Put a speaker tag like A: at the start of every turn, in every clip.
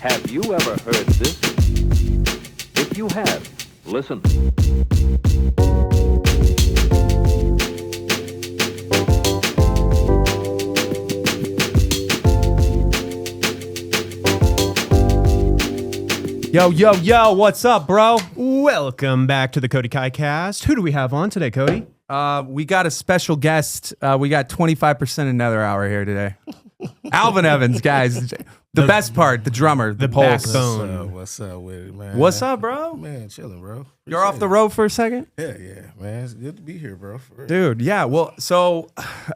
A: Have you ever heard this? If you have, listen.
B: Yo, what's up, bro? Welcome back to the Cody Kai cast. Who do we have on today, Cody?
C: We got a special guest. We got 25% of Nether Hour here today. Alvin Evans, guys. The best part, the drummer, the pulse.
B: backbone.
D: What's up with it, man?
C: What's up, bro?
D: Man, chilling, bro.
C: You're off the road for a second?
D: Yeah, man. It's good to be here, bro. For real.
C: Dude, yeah. Well, so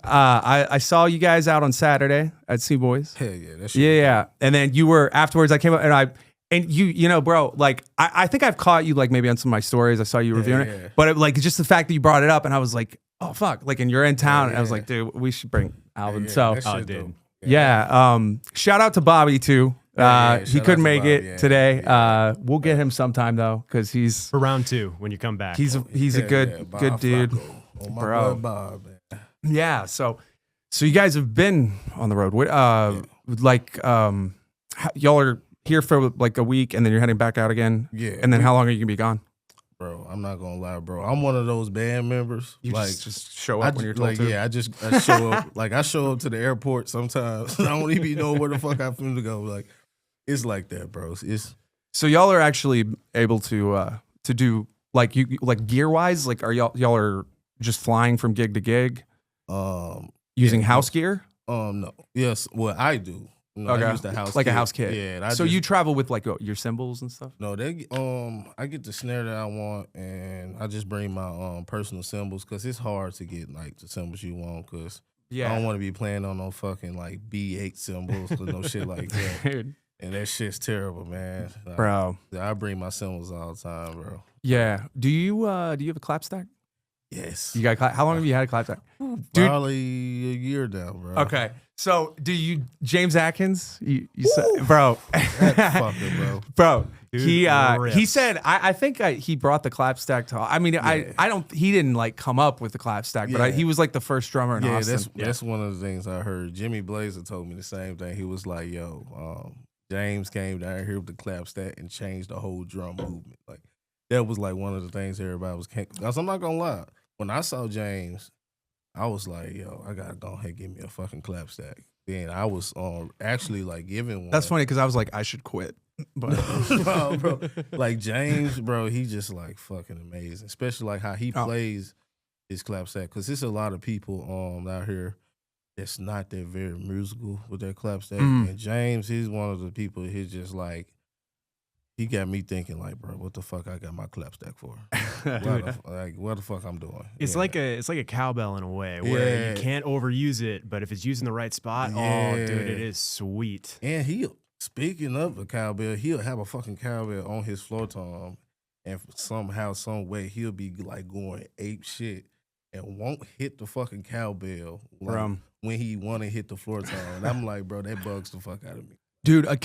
C: I saw you guys out on Saturday at Sea Boys.
D: Hell yeah, that's
C: Yeah. And then you were, afterwards, I came up and you know, bro, like, I think I've caught you, like, maybe on some of my stories. I saw you reviewing it. But, like, just the fact that you brought it up, and I was like, oh, fuck. Like, and you're in town. And I was like, dude, we should bring Alvin.
D: Dude.
C: Shout out to Bobby, too. He couldn't make it today. We'll get him sometime, though, because he's...
B: For round two, when you come back.
C: He's a good dude.
D: Bro. Bob, man.
C: Yeah, so you guys have been on the road. Y'all are here for like a week, and then you're heading back out again.
D: Yeah.
C: And then how long are you gonna be gone?
D: Bro, I'm not gonna lie, bro. I'm one of those band members.
C: You
D: like,
C: just show up when you're told to.
D: Yeah, I show up. Like, I show up to the airport sometimes. I don't even know where the fuck I'm finna go. Like, it's like that, bro. It's
C: So y'all are actually able to do like gear wise. Like, are y'all are just flying from gig to gig, using house gear?
D: No. Yes. Well, I do.
C: Okay.
D: I use the house
C: like
D: kit.
C: a house kit.
D: Yeah.
C: So you travel with like your cymbals and stuff?
D: No, I get the snare that I want, and I just bring my personal cymbals because it's hard to get like the cymbals you want because I don't want to be playing on no fucking like B8 cymbals or no shit like that.
C: Dude.
D: And that shit's terrible, man. Like,
C: bro.
D: I bring my cymbals all the time, bro.
C: Yeah. Do you have a clap stack?
D: Yes.
C: You got how long have you had a clap stack?
D: Dude. Probably a year now, bro.
C: Okay. So do you James Atkins? You said, bro.
D: That fucker,
C: Bro.
B: Dude,
C: He said I think he brought the clap stack to. I mean, I don't. He didn't like come up with the clap stack, but he was like the first drummer in Austin.
D: That's one of the things I heard. Jimmy Blazer told me the same thing. He was like, "Yo, James came down here with the clap stack and changed the whole drum movement." Like that was like one of the things everybody was. Because I'm not gonna lie, when I saw James, I was like, "Yo, I gotta go ahead and give me a fucking clap stack." Then I was actually like giving one.
C: That's funny because I was like, I should quit. But
D: bro, like James, bro, he just like fucking amazing. Especially like how he plays his clap stack. Because there's a lot of people out here that's not that very musical with their clap stack. And James, he's one of the people. He's just like, he got me thinking like, bro, what the fuck I got my clap stack for? What the fuck I'm doing?
B: It's like a cowbell in a way where you can't overuse it, but if it's used in the right spot, oh, dude, it is sweet.
D: And speaking of a cowbell, he'll have a fucking cowbell on his floor tom, and somehow, some way, he'll be like going ape shit and won't hit the fucking cowbell when he want to hit the floor tom. And I'm like, bro, that bugs the fuck out of me.
C: dude, a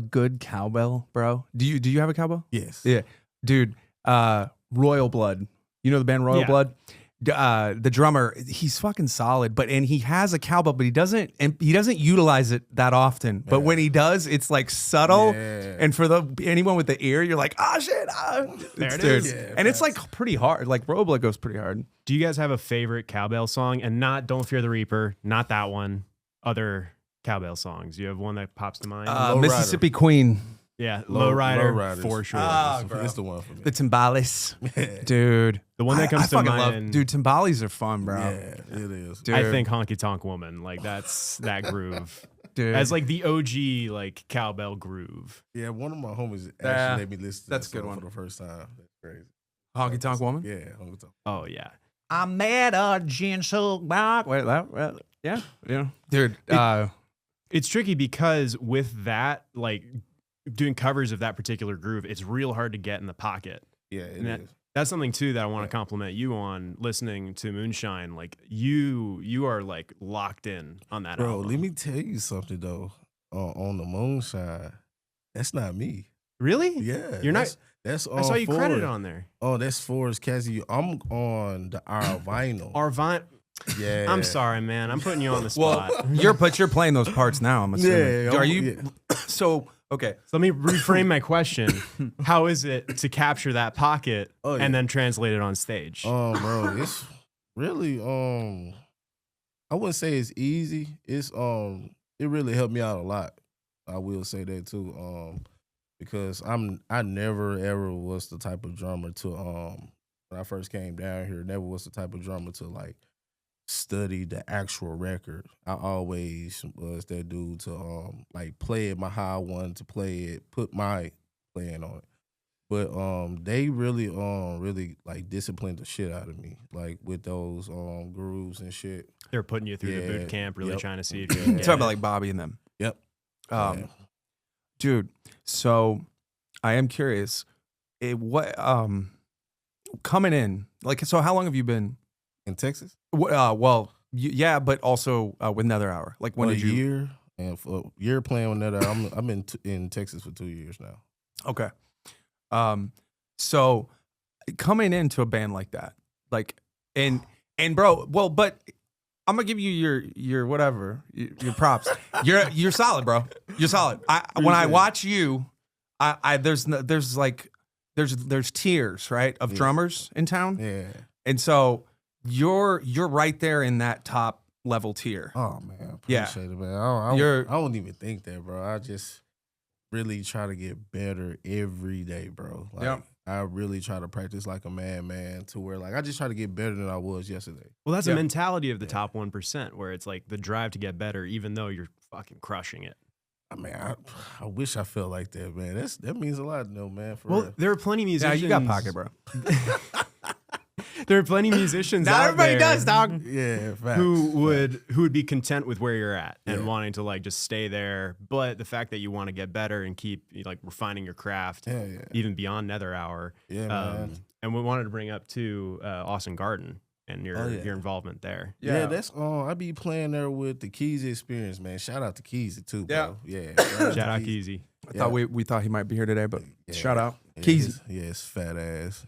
C: good cowbell, bro. Do you have a cowbell?
D: Yes.
C: Yeah, dude. Royal Blood. You know the band Royal Blood? The drummer, he's fucking solid, and he has a cowbell, but he doesn't utilize it that often. But when he does, it's like subtle. Yeah. And for anyone with the ear, you're like, oh shit,
B: there it is.
C: Yeah, and it's like pretty hard. Like Royal Blood goes pretty hard.
B: Do you guys have a favorite cowbell song? And not "Don't Fear the Reaper," not that one. Other cowbell songs. You have one that pops to mind?
C: Mississippi Queen.
B: Yeah, Lowrider for sure.
D: It's the one for me.
C: The timbales, dude.
B: The one that comes to mind.
C: Dude, timbales are fun, bro.
D: Yeah, it is.
C: Dude.
B: I think Honky Tonk Woman, like that's that groove.
C: Dude.
B: As like the OG like cowbell groove.
D: Yeah, one of my homies actually made me listen to
C: that's
D: that
C: a good one
D: for the first time. That's crazy.
C: Honky Tonk Woman?
D: Yeah, Honky Tonk.
B: Oh yeah.
C: I met a gentle back. Wait, yeah. Dude,
B: it's tricky because with that, like doing covers of that particular groove, it's real hard to get in the pocket.
D: Yeah, it is.
B: That's something too that I want to compliment you on. Listening to Moonshine, like you are like locked in on that album.
D: Bro, let me tell you something though. On the Moonshine, that's not me.
B: Really?
D: Yeah,
B: you're not.
D: That's
B: I saw you credited on there.
D: Oh, that's Forrest Cassie. I'm on our vinyl.
B: Our vinyl.
D: Yeah.
B: I'm sorry, man. I'm putting you on the spot.
C: Well, you're playing those parts now. I'm assuming.
D: Yeah.
C: Are you? So Okay.
B: So let me reframe my question. How is it to capture that pocket and then translate it on stage?
D: Bro, it's really I wouldn't say it's easy. It's it really helped me out a lot. I will say that too. Because I never ever was the type of drummer to when I first came down here, never was the type of drummer to like study the actual record. I always was that dude to like play it how I wanted to play it, put my playing on it. But they really like disciplined the shit out of me, like with those grooves and shit.
B: They're putting you through the boot camp, really trying to see if you
C: You're
B: can
C: talking
B: get
C: about
B: it.
C: like Bobby and them.
D: Yep.
C: Dude, so I am curious. Coming in, like, so how long have you been
D: In Texas?
C: well, yeah, but also with Nether Hour. Like, when did you?
D: Year, and for a year playing with Nether Hour. I've been in Texas for 2 years now.
C: Okay. So coming into a band like that, like, and bro, well, but I'm gonna give you your whatever, your props. You're solid, bro. You're solid. When I watch you, there's tiers, right, of drummers in town.
D: Yeah.
C: And so you're right there in that top level tier.
D: Oh man,
C: Yeah.
D: appreciate it, man. I don't even think that, bro. I just really try to get better every day, bro. Like,
C: Yep.
D: I really try to practice like a man to where like I just try to get better than I was yesterday.
B: Well, that's
C: Yeah.
B: a mentality of the top 1%, where it's like the drive to get better, even though you're fucking crushing it.
D: I mean, I wish I felt like that, man. That means a lot, though, man. For
B: Well,
D: real.
B: there are plenty of
C: Yeah,
B: musicians.
C: you got pocket, bro.
B: There are plenty of musicians
C: Not
B: out
C: everybody
B: there
C: does, dog.
D: Yeah, facts.
B: who would be content with where you're at and
D: Yeah.
B: wanting to like just stay there. But the fact that you want to get better and keep like refining your craft,
D: Yeah, yeah.
B: even beyond Nether Hour.
D: Yeah, man.
B: And we wanted to bring up too Austin Garden and your
D: Oh, yeah.
B: your involvement there.
D: Yeah, that's I be playing there with the Keezy Experience, man. Shout out to Keezy too, bro. Yeah.
B: Shout out Keezy.
C: I thought we thought he might be here today, but
D: Yeah.
C: shout out.
D: Yeah,
C: Keezy.
D: yes, fat ass.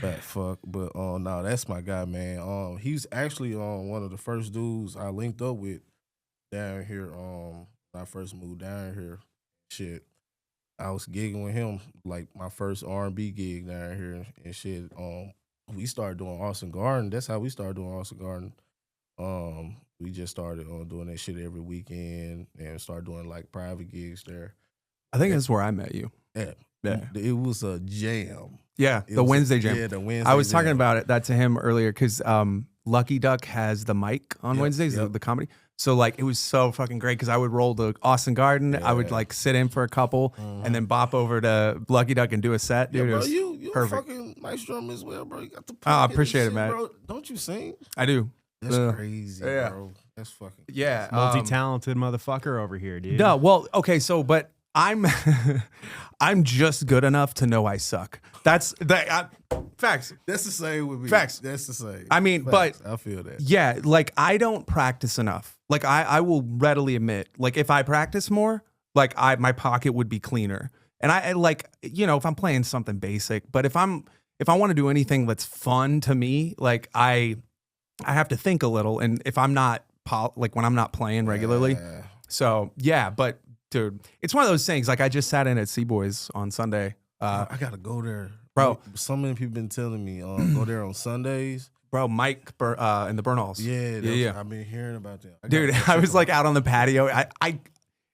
D: Fat fuck. But no, that's my guy, man. He's actually one of the first dudes I linked up with down here. When I first moved down here. Shit. I was gigging with him, like my first R&B gig down here and shit. We started doing Austin Garden. That's how we started doing Austin Garden. We just started doing that shit every weekend and started doing like private gigs there.
C: I think that's where I met you.
D: Yeah.
C: Yeah.
D: It was a jam.
C: Yeah,
D: It
C: the
D: was
C: Wednesday jam.
D: Yeah, the Wednesday
C: I was talking
D: jam.
C: about that to him earlier because Lucky Duck has the mic on
D: Yep,
C: Wednesdays,
D: yep.
C: the comedy. So like it was so fucking great because I would roll to Austin Garden. I would
D: Yeah.
C: like sit in for a couple and then bop over to Lucky Duck and do a set.
D: Yeah,
C: Dude, it
D: bro,
C: was
D: you
C: perfect.
D: a fucking nice drummer as well, bro. You got the
C: Oh, I
D: pocket and
C: appreciate it,
D: shit,
C: man.
D: Bro. Don't you sing?
C: I do.
D: That's
C: Yeah.
D: crazy,
C: Yeah.
D: bro. That's fucking
C: Yeah.
B: Multi-talented motherfucker over here, dude.
C: No, well, okay, so but I'm I'm just good enough to know I suck. That's facts.
D: That's the same with me.
C: Facts.
D: That's the same.
C: I mean,
D: Facts. I feel that.
C: Yeah, like I don't practice enough. Like I will readily admit, like if I practice more, like my pocket would be cleaner. And I like, you know, if I'm playing something basic, but if I want to do anything that's fun to me, like I have to think a little. And if I'm not like when I'm not playing regularly,
D: Yeah.
C: so yeah. But dude, it's one of those things. Like I just sat in at Seaboys on Sunday.
D: I gotta go there,
C: Bro.
D: So many people been telling me go there on Sundays.
C: Bro, Mike and the Burnalls.
D: Yeah. I've been hearing about them.
C: Dude, I was like out on the patio.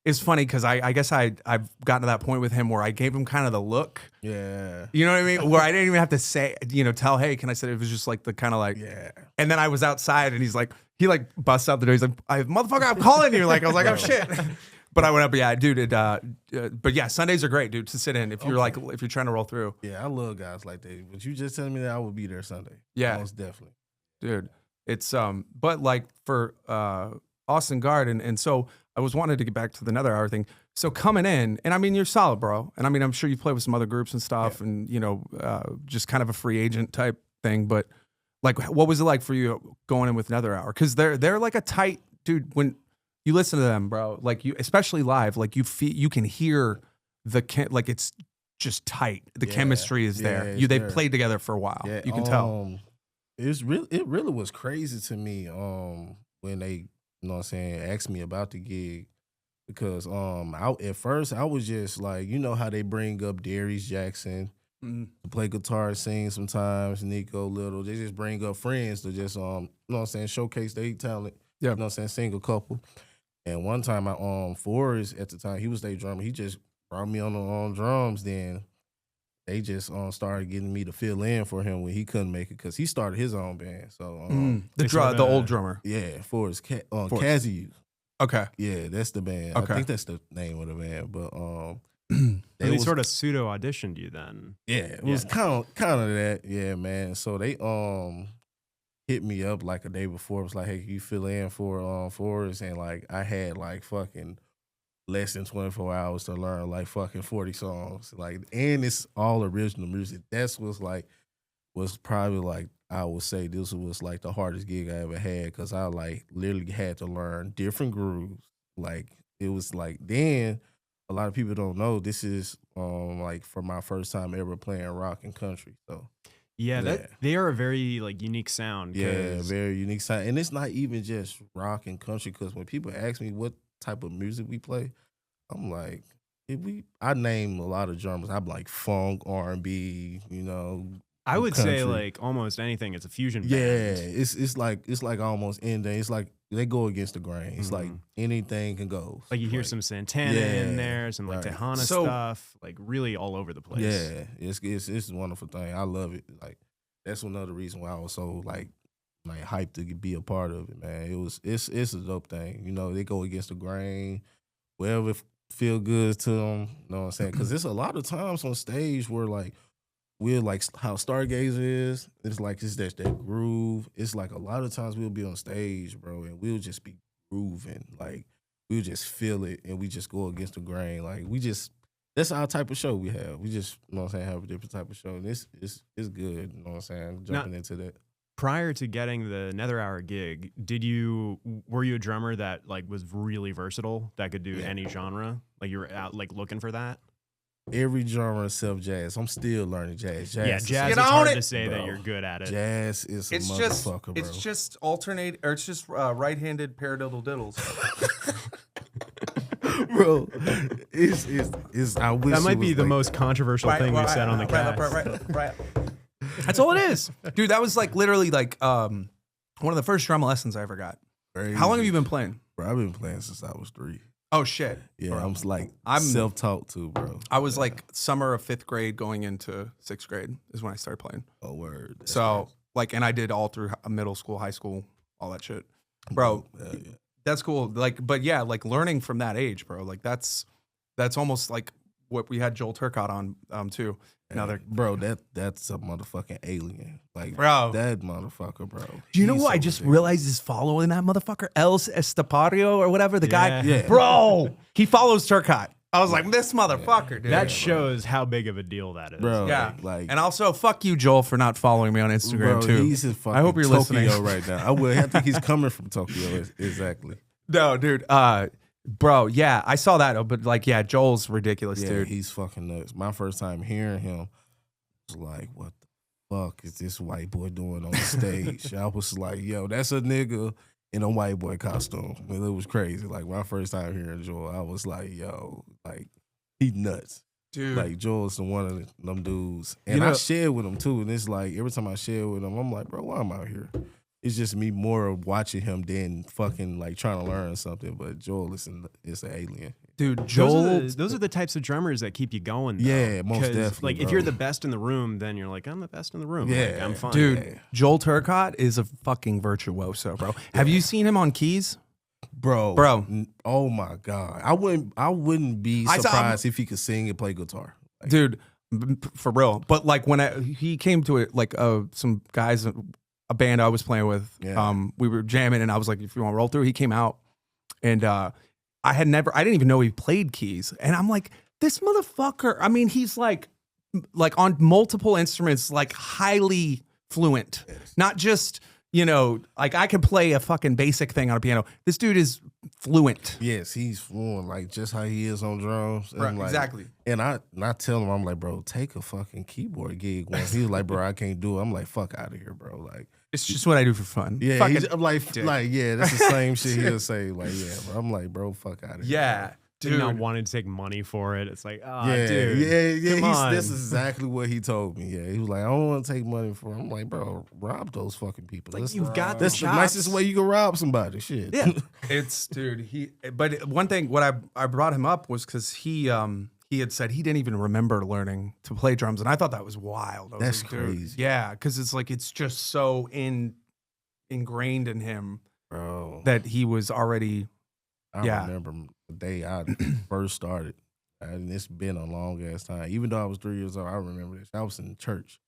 C: It's funny because I guess I've gotten to that point with him where I gave him kind of the look.
D: Yeah.
C: You know what I mean? Where I didn't even have to say, tell, hey, can I say it? It was just like the kind of like,
D: Yeah.
C: And then I was outside and he busts out the door. He's like, motherfucker, I'm calling you. Like, I was like, oh shit. But I went up, yeah, dude. But yeah, Sundays are great, dude, to sit in if you're if you're trying to roll through.
D: Yeah, I love guys like that. But you just telling me that I would be there Sunday.
C: Yeah.
D: Most definitely.
C: Dude. It's but like for Austin Garden, and so I was wanting to get back to the Nether Hour thing. So coming in, and I mean you're solid, bro. And I mean I'm sure you play with some other groups and stuff, and just kind of a free agent type thing. But like, what was it like for you going in with Nether Hour? Because they're like a tight dude. When you listen to them, bro, like you, especially live, like you can hear like it's just tight. The chemistry is there.
D: it's
C: They've
D: there.
C: played together for a while.
D: Yeah,
C: You can tell.
D: It really was crazy to me when they, you know what I'm saying, asked me about the gig. because at first I was just like, you know how they bring up Darius Jackson to play guitar, sing sometimes, Nico Little. They just bring up friends to just you know what I'm saying, showcase their talent.
C: Yeah.
D: You know what I'm saying, sing a couple. And one time I Forrest at the time, he was their drummer. He just brought me on the drums. Then they just started getting me to fill in for him when he couldn't make it because he started his own band. So
C: the old drummer.
D: yeah, Forrest Cassie.
C: Okay.
D: Yeah, that's the band.
C: Okay.
D: I think that's the name of the band. But
B: They sort of pseudo auditioned you then.
D: yeah, it was kind of that. Yeah, man. So they hit me up like a day before. It was like, hey, can you fill in for Forrest? And like I had like fucking less than 24 hours to learn like fucking 40 songs. Like, and it's all original music. That's was probably like, I would say this was like the hardest gig I ever had because I like literally had to learn different grooves. Like it was like, then a lot of people don't know this is like for my first time ever playing rock and country. So
B: yeah, they are a very like unique sound.
D: Yeah, very unique sound. And it's not even just rock and country because when people ask me what type of music we play, I'm like, I name a lot of genres. I'm like funk, R&B, you know.
B: I would
D: country.
B: say like almost anything. It's a fusion band.
D: Yeah, it's like almost anything. It's like they go against the grain. It's like anything can go.
B: Like you hear some Santana in there, some like Tejana stuff, like really all over the place.
D: Yeah, it's a wonderful thing. I love it. Like that's another reason why I was so like hyped to be a part of it, man. It's a dope thing. You know, they go against the grain, wherever feel good to them. You know what I'm saying? Because there's a lot of times on stage where like we're like how Stargazer is. It's like it's that groove. It's like a lot of times we'll be on stage, bro, and we'll just be grooving. Like we'll just feel it, and we just go against the grain. Like that's our type of show we have. We just, you know what I'm saying, have a different type of show, and it's good. You know what I'm saying? Jumping into that.
B: Prior to getting the Nether Hour gig, were you a drummer that like was really versatile, that could do any genre? Like you were out like looking for that?
D: Every genre except jazz. I'm still learning jazz.
B: Jazz is hard to say that you're good at it.
D: Jazz is a motherfucker, bro.
C: It's just alternate, or it's just right-handed paradiddle diddles.
D: Bro, it's I wish
B: that might be the most controversial thing we've said on the cast.
C: Right. That's all it is. Dude, that was like literally like one of the first drum lessons I ever got.
D: Crazy.
C: How long have you been playing?
D: Bro, I've been playing since I was 3.
C: Oh shit.
D: Yeah,
C: bro.
D: I'm self-taught too, bro.
C: I was like summer of 5th grade going into 6th grade is when I started playing.
D: Oh word. That's
C: so
D: nice.
C: like, and I did all through middle school, high school, all that shit. Bro, that's cool. Like, but yeah, like learning from that age, bro. Like that's almost like what we had Joel Turcotte on too. Now
D: bro, that's a motherfucking alien. Like,
C: bro,
D: that motherfucker, bro.
C: Do you know who I just realized is following that motherfucker? Els Estapario or whatever, the guy.
D: Yeah.
C: Bro, he follows Turcotte. I was like, this motherfucker, dude.
B: That shows how big of a deal that is.
D: Bro,
C: yeah.
D: Like,
C: and also, fuck you, Joel, for not following me on Instagram,
D: bro,
C: too.
D: He's in fucking
C: I hope you're
D: Tokyo
C: listening
D: right now. I think he's coming from Tokyo. Exactly.
C: No, dude. Bro, yeah, I saw that, but like, yeah, Joel's ridiculous, dude.
D: He's fucking nuts. My first time hearing him was like, what the fuck is this white boy doing on the stage? I was like, yo, that's a nigga in a white boy costume. I mean, it was crazy. Like, my first time hearing Joel, I was like, yo, like, he nuts.
C: Dude.
D: Like, Joel's one of them dudes. And I shared with him, too. And it's like, every time I share with him, I'm like, bro, why am I out here? It's just me more of watching him than fucking like trying to learn something. But Joel is an alien.
C: Dude, Joel.
B: Those are the types of drummers that keep you going, though.
D: Yeah, most definitely.
B: Like,
D: bro.
B: if you're the best in the room, then you're like, I'm the best in the room.
D: Yeah.
B: Like, I'm fine.
C: Dude,
D: Yeah.
C: Joel Turcotte is a fucking virtuoso, bro. Have you seen him on keys?
D: Bro. Oh my God. I wouldn't be surprised if he could sing and play guitar. Like,
C: Dude, for real. But like when he came to it, like some guys, a band I was playing with, we were jamming and I was like, if you want to roll through, he came out and I didn't even know he played keys. And I'm like, this motherfucker, I mean, he's like on multiple instruments, like highly fluent, not just, you know, like I could play a fucking basic thing on a piano. This dude is fluent.
D: Yes, he's fluent, like just how he is on drums. And
C: Right,
D: like,
C: exactly.
D: And I tell him, I'm like, bro, take a fucking keyboard gig once. He was like, bro, I can't do it. I'm like, fuck out of here, bro. Like,
C: It's just what I do for fun.
D: Yeah,
C: Fucking
D: I'm like,
C: dick.
D: yeah, that's the same shit he'll say. Like, yeah, bro. I'm like, bro, fuck out of here.
C: Yeah.
B: Dude, not wanting to take money for it. It's like,
D: Yeah,
B: dude,
D: yeah.
B: come on.
D: This is exactly what he told me. Yeah, he was like, I don't want to take money for it. I'm like, bro, rob those fucking people.
B: Like,
D: That's
B: you've got the
D: that's the
B: chops.
D: nicest way you can rob somebody. Shit.
C: Yeah. It's dude. But one thing, what I brought him up was because he had said he didn't even remember learning to play drums, and I thought that was wild. I was
D: That's
C: like, dude,
D: crazy.
C: yeah, because it's like it's just so ingrained in him
D: Bro.
C: that he was already.
D: I remember the day I first started, and it's been a long ass time. Even though I was 3 years old, I remember this. I was in church.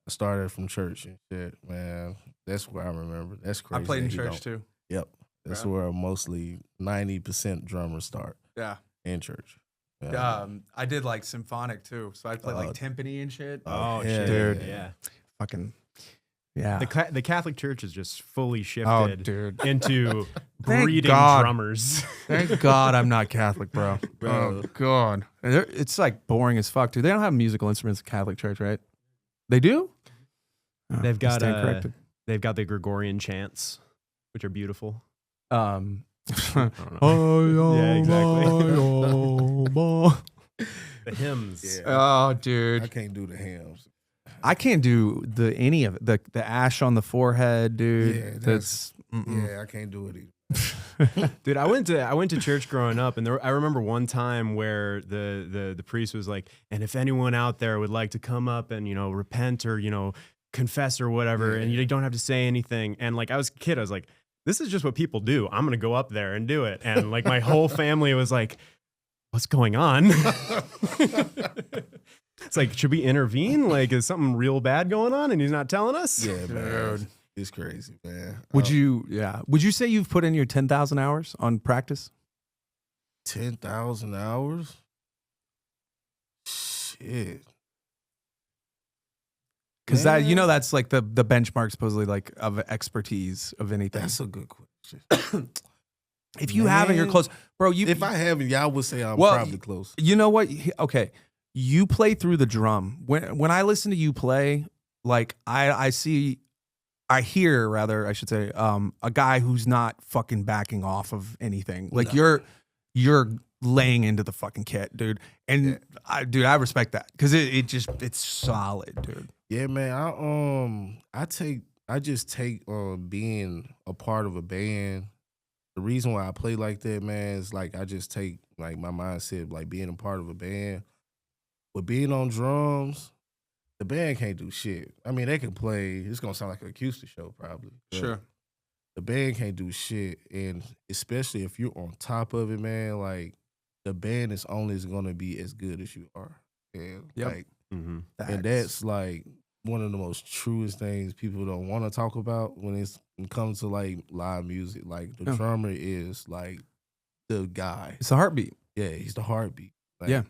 D: I started from church and shit, man. That's where I remember. That's crazy.
C: I played in
D: that he
C: church
D: don't-
C: too.
D: Yep. That's
C: Right.
D: where mostly 90% drummers start
C: Yeah.
D: in church. Yeah.
C: I did like symphonic too, so I played like timpani and shit.
B: Oh,
D: yeah,
B: shit.
C: dude.
B: Yeah.
C: Fucking yeah.
B: The Catholic Church is just fully
C: Oh,
B: shifted
C: dude.
B: into
C: Thank
B: breeding
C: God.
B: drummers.
C: Thank God I'm not Catholic, bro.
D: Bro.
C: Oh God, it's like boring as fuck, dude. They don't have musical instruments in Catholic Church, right? They do. Oh,
B: They've
C: I
B: got
C: stand corrected.
B: they've got the Gregorian chants, which are beautiful.
C: Yeah,
B: The hymns.
D: Yeah.
C: Oh,
D: I
C: dude,
D: can't do the hymns.
C: I can't do any of it. The ash on the forehead, dude.
D: Yeah,
C: that's
D: Yeah, I can't do it either.
B: Dude, I went to church growing up, and I remember one time where the priest was like, and if anyone out there would like to come up and repent or confess or whatever, and you don't have to say anything. And like I was a kid, I was like, this is just what people do. I'm gonna go up there and do it. And like my whole family was like, what's going on? It's like, should we intervene? Like, is something real bad going on and he's not telling us?
D: Yeah, man. It's crazy, man.
C: Would you say you've put in your 10,000 hours on practice?
D: 10,000 hours? Shit.
C: Because
D: Man.
C: that's like the benchmark supposedly like of expertise of anything.
D: That's a good question.
C: If you haven't, you're
D: Man.
C: close, bro.
D: If I haven't, y'all would say I'm
C: Well,
D: probably close.
C: You know what? Okay, you play through the drum. When I listen to you play, like I hear rather, I should say, a guy who's not fucking backing off of anything. Like
D: No.
C: you're laying into the fucking kit, dude. And I respect that because it's solid, dude.
D: Yeah, man. I just take being a part of a band. The reason why I play like that, man, is like I just take like my mindset, like being a part of a band. But being on drums, the band can't do shit. I mean, they can play. It's gonna sound like an acoustic show, probably. but the band can't do shit, and especially if you're on top of it, man. Like the band is only gonna be as good as you are, and
C: Yep.
D: like,
B: Mm-hmm.
D: and that's like one of the most truest things people don't want to talk about when it comes to like live music. Like the drummer is like the guy.
C: It's a heartbeat.
D: Yeah, he's the heartbeat. Like,
C: Yeah.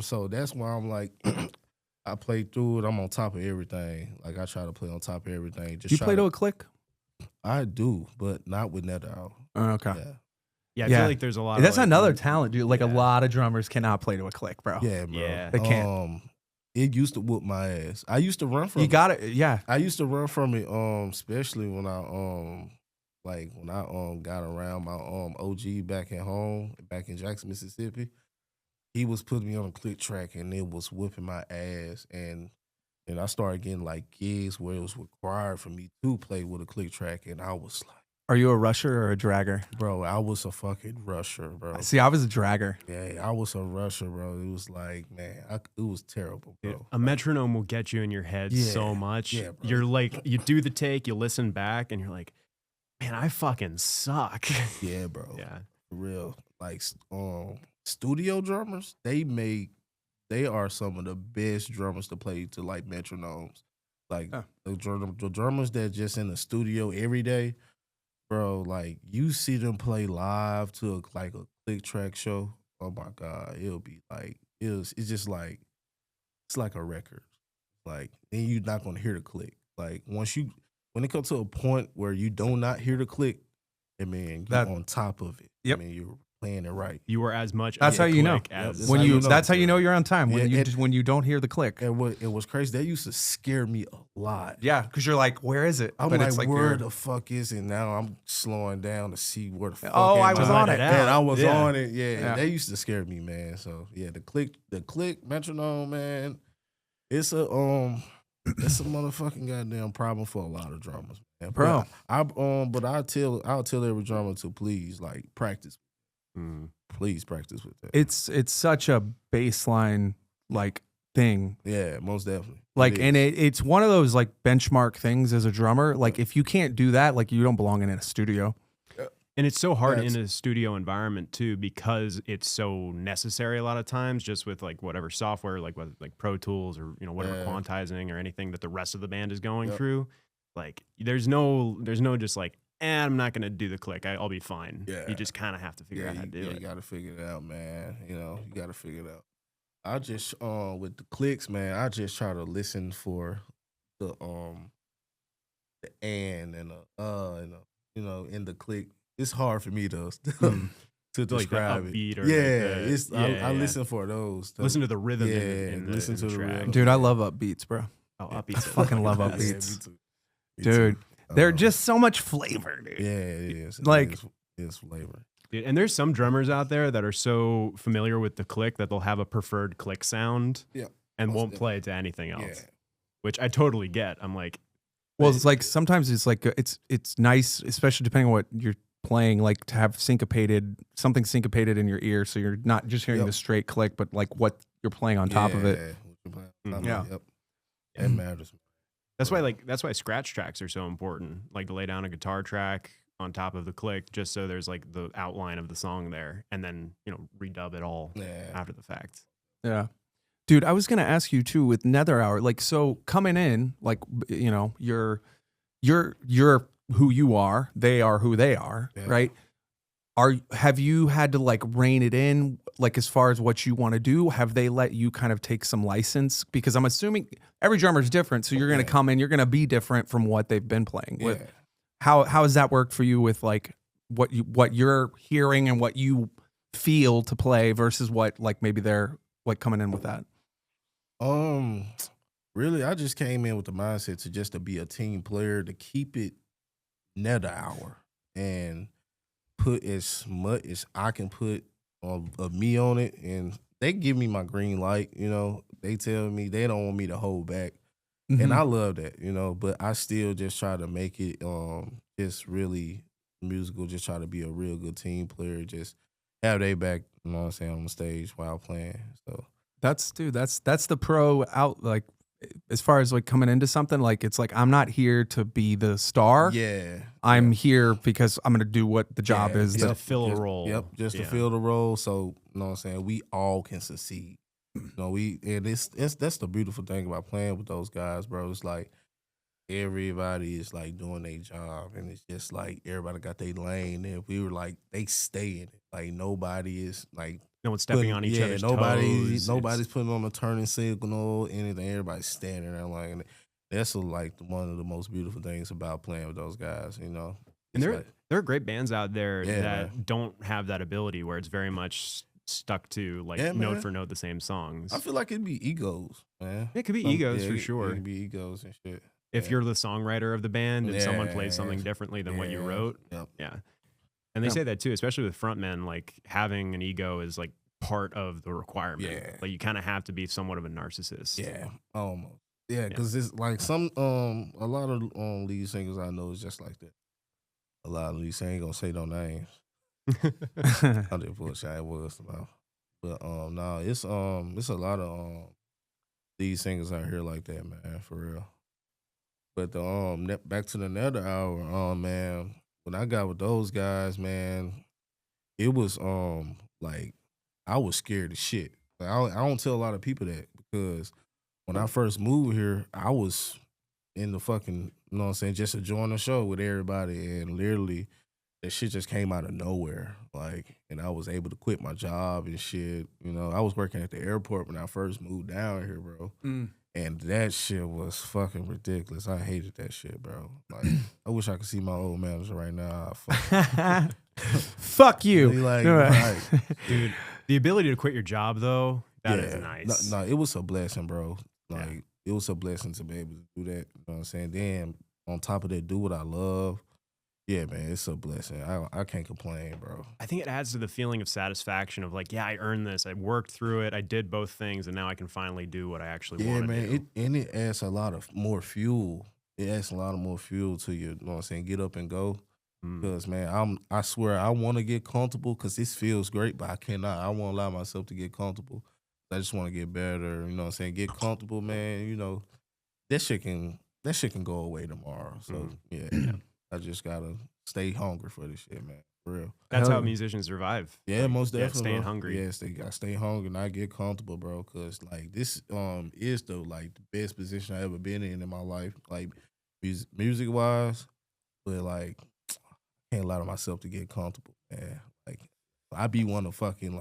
D: So that's why I'm like, I play through it. I'm on top of everything. Like I try to play on top of everything. Just
C: You
D: try
C: play to a click?
D: I do, but not with Nether Hour.
C: Oh, okay.
D: Yeah.
B: Yeah, I
C: Yeah.
B: feel like there's a lot.
C: That's
B: of, like,
C: another talent, dude. Like a
B: Yeah.
C: lot of drummers cannot play to a click, bro.
D: Yeah, bro.
B: Yeah.
C: They can't.
D: It used to whoop my ass. I used to run from
C: You
D: it.
C: got it. Yeah.
D: I used to run from it, especially when I got around my OG back at home, back in Jackson, Mississippi. He was putting me on a click track and it was whooping my ass. And I started getting like gigs where it was required for me to play with a click track, and I was like,
C: Are you a rusher or a dragger?
D: bro, I was a fucking rusher, bro.
C: See, I was a dragger.
D: Yeah, I was a rusher, bro. It was like, man, it was terrible, bro.
B: Dude, a metronome will get you in your head
D: Yeah.
B: so much.
D: Yeah, bro.
B: You're like, you do the take, you listen back, and you're like, man, I fucking suck.
D: Yeah, bro.
B: Yeah.
D: For real. Like studio drummers, they are some of the best drummers to play to like metronomes. Like the drummers that just in the studio every day, bro, like you see them play live to a click track show. Oh my God. It'll be like it's just like it's like a record. Like then you're not gonna hear the click. Like when it comes to a point where you do not hear the click, I mean you're on top of it.
C: Yep.
D: I mean you're playing it right.
B: You were as much.
C: That's
B: as
C: how
B: a
C: you know.
B: click as
C: When you,
D: know.
C: that's how you know you're on time. When
D: Yeah,
C: when you don't hear the click.
D: And what it was crazy, that used to scare me a lot.
C: Yeah, because you're like, where is it?
D: I'm
C: But
D: like,
C: it's
D: where
C: you're-
D: the fuck is it now? I'm slowing down to see where the fuck.
C: Oh, I
D: am
C: was on it.
D: Man, I was
B: Yeah.
D: on it. Yeah,
C: Yeah.
D: they used to scare me, man. So yeah, the click metronome, man. It's a motherfucking goddamn problem for a lot of drummers, man.
C: Bro.
D: But I'll tell every drummer to please like practice.
B: Mm.
D: Please practice with that.
C: it's such a baseline like thing.
D: Yeah, most definitely.
C: Like,
D: It
C: and
D: is.
C: it's one of those like benchmark things as a drummer. Like, if you can't do that, like, you don't belong in a studio.
B: And it's so hard
D: That's-
B: in a studio environment too, because it's so necessary a lot of times, just with like whatever software, like Pro Tools or whatever
D: Yeah.
B: quantizing or anything that the rest of the band is going
D: Yep.
B: through. Like there's no just like, I'm not gonna do the click. I'll be fine.
D: Yeah.
B: You just kind of have to figure out how to do
D: You
B: it.
D: got to figure it out, man. You got to figure it out. I just with the clicks, man. I just try to listen for the and the in the click. It's hard for me to
B: Mm.
D: to
B: Like the
D: describe it.
B: upbeat or
D: Yeah,
B: like the-
D: I
B: yeah.
D: listen for those.
B: Listen to the rhythm.
D: Yeah,
B: in the,
D: listen
B: in
D: to
B: the
D: the
B: track.
D: rhythm.
C: Dude, I love upbeats, bro.
B: Oh, upbeats.
C: I fucking love
D: Yeah,
C: upbeats.
D: me too. Me
C: Dude,
D: too.
C: they're just so much flavor, dude.
D: Yeah, it is.
C: Like-
D: it's flavor.
B: Dude, and there's some drummers out there that are so familiar with the click that they'll have a preferred click sound
D: Yeah.
B: and
D: Most
B: won't play it to anything else,
D: Yeah.
B: which I totally get. I'm like,
C: Well, it's like sometimes it's like it's nice, especially depending on what you're playing, like to have something syncopated in your ear, so you're not just hearing
D: Yep.
C: the straight click, but like what you're playing on top of it.
D: Yeah, what you playing on top
B: Mm.
D: of
C: Yeah.
D: it, Yep. That matters.
B: that's why scratch tracks are so important. Like to lay down a guitar track on top of the click, just so there's like the outline of the song there, and then redub it all
D: Yeah.
B: after the fact.
C: Yeah. Dude, I was gonna ask you too with Nether Hour, like, so coming in, like, you're who you are, they are who they are,
D: Yeah.
C: right? Have you had to like rein it in, like as far as what you want to do? Have they let you kind of take some license? Because I'm assuming every drummer is different, so you're gonna
D: Yeah.
C: come in, you're gonna be different from what they've been playing.
D: Yeah.
C: How has that worked for you with like what you're hearing and what you feel to play versus what like maybe they're like coming in with that?
D: Really, I just came in with the mindset to be a team player, to keep it Nether Hour and put as much as I can put of me on it. And they give me my green light, They tell me they don't want me to hold back. And I love that, but I still just try to make it just really musical, just try to be a real good team player, just have their back, you know what I'm saying, on the stage while playing. So
C: That's the pro out, like as far as like coming into something, like it's like I'm not here to be the star.
D: yeah.
C: I'm here because I'm gonna do what the job
D: Yeah,
C: is.
B: Just
C: that-
B: to fill a
D: just-
B: role.
D: Yep, just to
B: Yeah.
D: fill the role. So, you know what I'm saying, we all can succeed. That's the beautiful thing about playing with those guys, bro. It's like everybody is like doing their job, and it's just like everybody got their lane, and we were like, they stay in it. Like nobody is like
B: No one's stepping
D: putting-
B: on each other's
D: nobody's
B: toes.
D: putting on a turning signal, anything. Everybody's standing there like, and that's like one of the most beautiful things about playing with those guys.
B: And
D: It's
B: there
D: like-
B: are great bands out there
D: Yeah,
B: that
D: man.
B: don't have that ability, where it's very much stuck to like
D: Yeah,
B: note
D: man.
B: for note the same songs.
D: I feel like it'd be egos, man.
B: It could be
D: Some-
B: egos
D: yeah,
B: for
D: it
B: sure.
D: could be egos and shit.
B: If
D: Yeah.
B: you're the songwriter of the band and someone plays something
D: Yeah.
B: differently than what you
D: Yeah.
B: wrote,
D: Yep.
B: yeah. And they
C: Yeah.
B: say that too, especially with frontmen, like having an ego is like part of the requirement.
D: Yeah.
B: Like you kind of have to be somewhat of a narcissist.
D: Yeah, almost. Yeah, because it's like a lot of lead singers I know is just like that. A lot of lead singers, I ain't gonna say no names. I just bullshit. I was about, but no, it's a lot of lead singers out here like that, man, for real. But the back to the Nether Hour, man, when I got with those guys, man, it was like I was scared as shit. Like, I don't tell a lot of people that, because when I first moved here, I was in the fucking, you know what I'm saying, just enjoying the show with everybody, and literally that shit just came out of nowhere. Like, and I was able to quit my job and shit. You know, I was working at the airport when I first moved down here, bro. And that shit was fucking ridiculous. I hated that shit, bro. Like, I wish I could see my old manager right now.
C: Fuck you.
D: Like, right.
B: Dude, the ability to quit your job, though, that is nice.
D: No, it was a blessing, bro. Like, it was a blessing to be able to do that. You know what I'm saying? Then, on top of that, do what I love. Yeah, man, it's a blessing. I can't complain, bro.
B: I think it adds to the feeling of satisfaction of like, yeah, I earned this. I worked through it. I did both things, and now I can finally do what I actually want to do.
D: And it adds a lot of more fuel. It adds a lot of more fuel to you. You know what I'm saying? Get up and go. Because, man, I swear I want to get comfortable because this feels great, but I cannot. I won't allow myself to get comfortable. I just want to get better. You know what I'm saying? Get comfortable, man. You know, that shit can go away tomorrow. So, yeah. I just gotta stay hungry for this shit, man. For real.
B: That's how musicians survive.
D: Yeah,
B: like,
D: most definitely.
B: Staying hungry.
D: Yes, they gotta stay hungry and not get comfortable, bro. Cause like this is the best position I ever been in my life, like music wise. But like, I can't allow myself to get comfortable, man. Like, I be want to fucking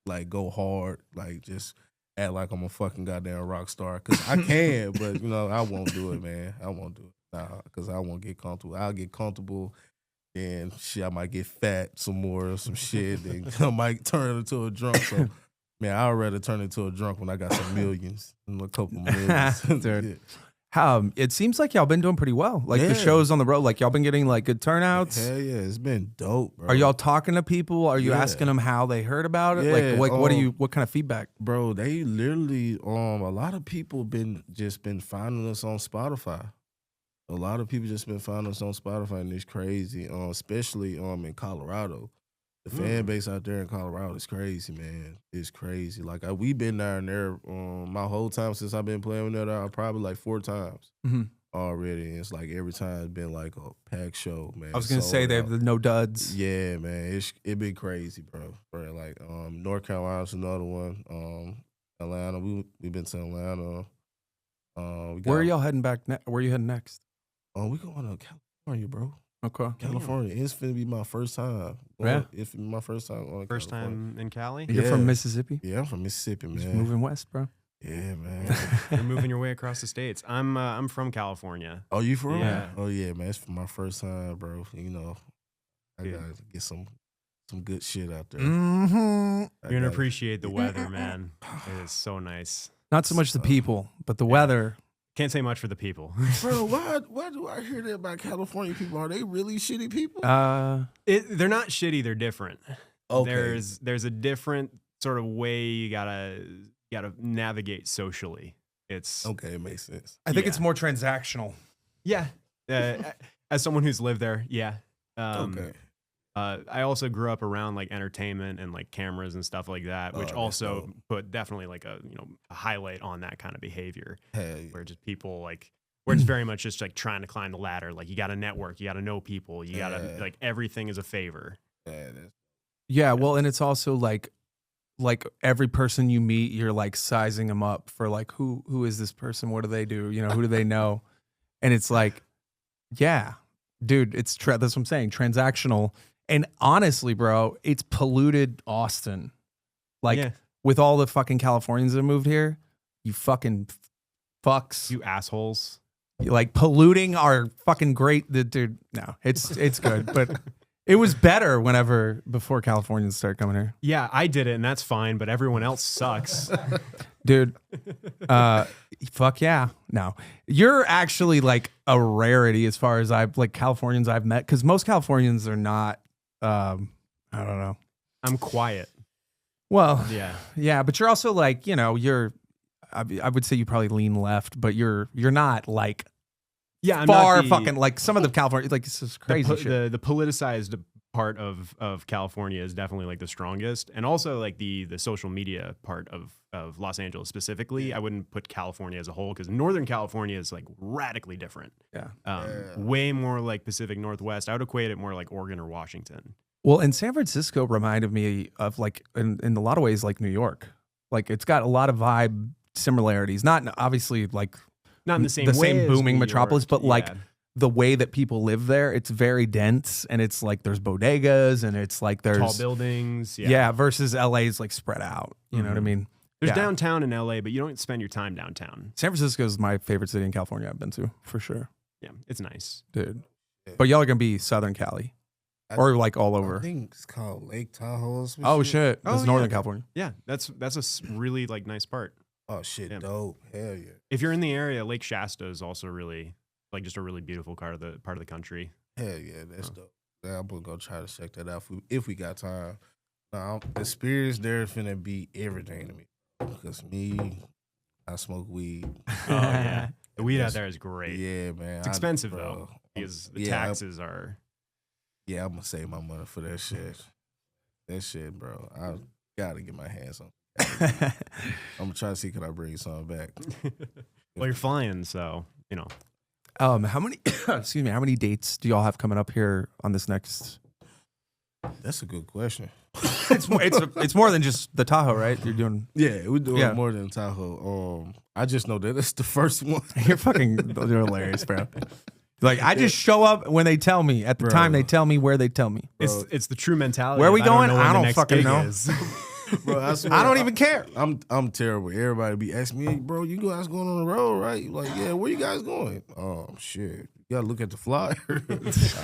D: like go hard, like just act like I'm a fucking goddamn rock star. Cause I can, but you know I won't do it, man. I won't do it. Nah, because I won't get comfortable. I'll get comfortable, and shit, I might get fat some more or some shit. Then I might turn into a drunk. So, man, I'd rather turn into a drunk when I got some millions, a couple millions.
C: Dude. It seems like y'all been doing pretty well. Like the shows on the road, like y'all been getting like good turnouts.
D: Hell yeah, it's been dope, bro.
C: Are y'all talking to people? Are you asking them how they heard about it?
D: Yeah,
C: like what kind of feedback?
D: Bro, they literally a lot of people been finding us on Spotify. A lot of people just been finding us on Spotify, and it's crazy, especially in Colorado. The fan base out there in Colorado is crazy, man. It's crazy. Like, we've been down there my whole time since I've been playing with Nether Hour, probably like 4 times already. And it's like every time it's been like a packed show, man.
C: I was going to say they have the no duds.
D: Yeah, man. It been crazy, bro. Like, North Carolina's another one. Atlanta, we've been to Atlanta.
C: Where are y'all heading back? Where are you heading next?
D: We going to California, bro.
C: Okay.
D: California. It's finna be my first time.
C: Yeah.
D: It's my first time going to
B: First
D: California.
B: time in Cali?
C: You're from Mississippi?
D: Yeah, I'm from Mississippi, man.
C: Just moving west, bro.
D: Yeah, man.
B: You're moving your way across the states. I'm from California.
D: Oh, you from?
B: Yeah.
D: Oh, yeah, man. It's for my first time, bro. You know, I gotta get some good shit out there.
C: Mm-hmm.
B: You're gonna appreciate the weather, man. It is so nice.
C: Not so much the people, but the weather.
B: Can't say much for the people.
D: Bro, why do I hear that about California people? Are they really shitty people?
B: They're not shitty. They're different.
D: Okay.
B: There's a different sort of way you gotta navigate socially. It's
D: okay. It makes sense.
C: I think it's more transactional.
B: Yeah. As someone who's lived there, yeah.
D: Okay.
B: I also grew up around like entertainment and like cameras and stuff like that, which also put definitely like a highlight on that kind of behavior.
D: Hey.
B: Where just people where it's very much just like trying to climb the ladder. Like you got to network, you got to know people, you got to like everything is a favor.
C: Yeah, well, and it's also like every person you meet, you're like sizing them up for like who is this person? What do they do? Who do they know? And it's like, yeah, dude, it's that's what I'm saying, transactional. And honestly, bro, it's polluted Austin. Like with all the fucking Californians that moved here, you fucking fucks,
B: you assholes.
C: You're like polluting our fucking great. Dude, no, it's good, but it was better before Californians started coming here.
B: Yeah, I did it, and that's fine. But everyone else sucks,
C: dude. Fuck yeah. No, you're actually like a rarity as far as Californians I've met, because most Californians are not. I don't know.
B: I'm quiet.
C: Well, yeah, but you're also like, you're. I would say you probably lean left, but you're not like. Yeah, I'm far fucking like some of the California, like this is crazy shit.
B: The politicized part of California is definitely like the strongest, and also like the social media part of Los Angeles specifically. I wouldn't put California as a whole, because Northern California is like radically different. Way more like Pacific Northwest. I would equate it more like Oregon or Washington.
C: Well, and San Francisco reminded me of like in a lot of ways like New York. Like it's got a lot of vibe similarities. Not obviously like.
B: Not in the same way
C: booming
B: as
C: metropolis, but like the way that people live there, it's very dense, and it's like there's bodegas, and it's like there's
B: tall buildings.
C: Yeah, versus LA is like spread out. You know what I mean?
B: There's downtown in LA, but you don't spend your time downtown.
C: San Francisco is my favorite city in California I've been to, for sure.
B: Yeah, it's nice.
C: Dude. But y'all are going to be Southern Cali. Or like all over.
D: I think it's called Lake Tahoe.
C: Oh, shit. That's Northern California.
B: Yeah, that's really like nice part.
D: Oh, shit, dope. Hell yeah.
B: If you're in the area, Lake Shasta is also really, like, just a really beautiful part of the country.
D: Hell yeah, that's dope. Yeah, I'm going to go try to check that out if we got time. The experience there is finna be everything to me. Because I smoke weed.
B: Oh, yeah. The weed out there is great.
D: Yeah, man.
B: It's expensive, though, because the taxes are...
D: Yeah, I'm going to save my money for that shit. That shit, bro. I got to get my hands on it. I'm going to try to see can I bring something back.
B: Well, you're flying, so, you know.
C: How many dates do y'all have coming up here on this next...
D: That's a good question.
C: It's more than just the Tahoe, right? You're doing
D: we're doing more than Tahoe. I just know that it's the first one.
C: You're hilarious, bro. Like I just show up when they tell me at the time they tell me where they tell me.
B: It's the true mentality.
C: Where are we going? I don't fucking know.
D: Bro,
C: I don't even care.
D: I'm terrible. Everybody be asking me, bro, you guys going on the road, right? Like, yeah, where you guys going? Oh shit. You gotta look at the flyer.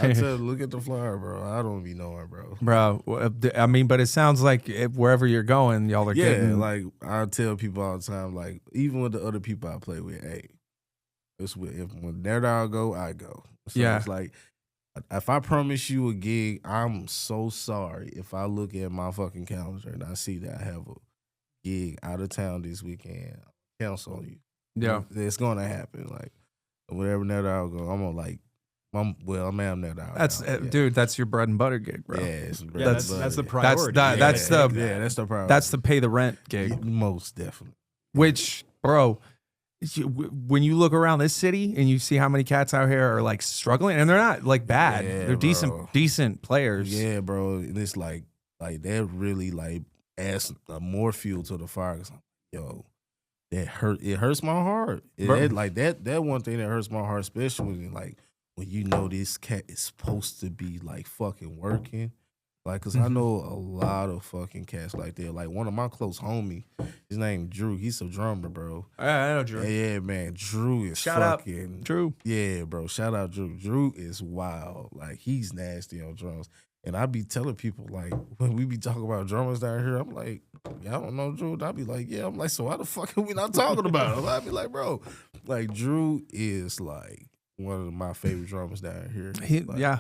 D: I tell you, look at the flyer, bro. I don't be knowing, bro.
C: Bro, I mean, but it sounds like wherever you're going, y'all are getting.
D: Like I tell people all the time, like even with the other people I play with, hey, it's when Nether Hour go, I go. So it's like if I promise you a gig, I'm so sorry if I look at my fucking calendar and I see that I have a gig out of town this weekend. I'll cancel on you.
C: Yeah,
D: it's gonna happen. Like whatever Nether Hour go, I'm gonna like. I'm Nether Hour.
C: That's dude. That's your bread and butter gig, bro.
D: Yeah,
B: that's the priority.
C: That's the
D: priority.
C: That's the pay the rent gig.
D: Most definitely.
C: Which, bro, when you look around this city and you see how many cats out here are like struggling, and they're not like bad. They're decent players.
D: Yeah, bro. And it's like that really like adds more fuel to the fire. Yo, it hurts my heart. That one thing that hurts my heart, especially when you know this cat is supposed to be like fucking working. Like, cause I know a lot of fucking cats like that. Like one of my close homies, his name Drew. He's a drummer, bro.
C: I know Drew.
D: Yeah, man. Drew is
C: Shout out Drew.
D: Yeah, bro. Shout out Drew. Drew is wild. Like he's nasty on drums. And I be telling people, like, when we be talking about drummers down here, I'm like, y'all don't know Drew? I be like, yeah. I'm like, so why the fuck are we not talking about him? I be like, bro, like Drew is like one of my favorite drummers down here.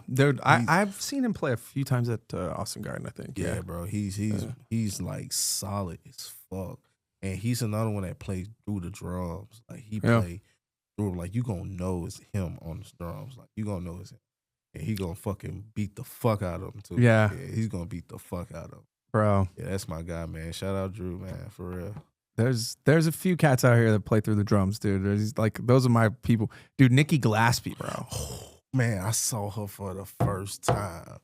C: Dude, I've seen him play a few times at Austin Garden, I think.
D: Yeah, bro, he's like solid as fuck, and he's another one that plays through the drums. Like he play through, like you gonna know it's him on the drums. Like you gonna know it's him, and he gonna fucking beat the fuck out of him too.
C: Yeah,
D: he's gonna beat the fuck out of him,
C: bro.
D: Yeah, that's my guy, man. Shout out Drew, man, for real.
C: There's a few cats out here that play through the drums, dude. There's like those are my people, dude. Nikki Gillespie, bro.
D: Man, I saw her for the first time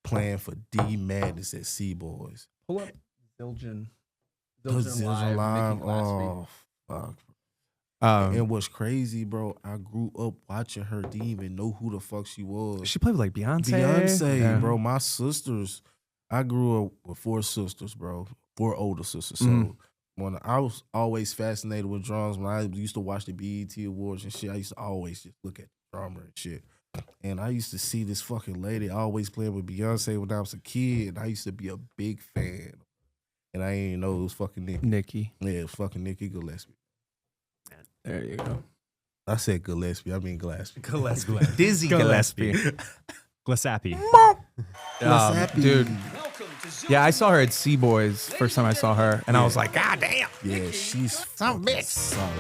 D: playing for D Madness at Seaboys.
C: Pull up Zildjian
D: Live. Oh fuck. And what's crazy, bro? I grew up watching her. Didn't even know who the fuck she was.
C: She played with like Beyonce,
D: bro. My sisters. I grew up with 4 sisters, bro. 4 older sisters. So. When I was always fascinated with drums, when I used to watch the BET Awards and shit, I used to always just look at the drummer and shit. And I used to see this fucking lady always playing with Beyonce when I was a kid, and I used to be a big fan. And I didn't even know it was fucking Nikki. Yeah, it was fucking Nikki Gillespie.
C: There you go.
D: I said Gillespie. I mean Gillespie.
C: Dizzy Gillespie.
B: Gillespie.
C: Dude. Yeah, I saw her at Seaboys first time I saw her, and I was like, God damn.
D: Yeah, she's
C: some bitch.
D: Solid.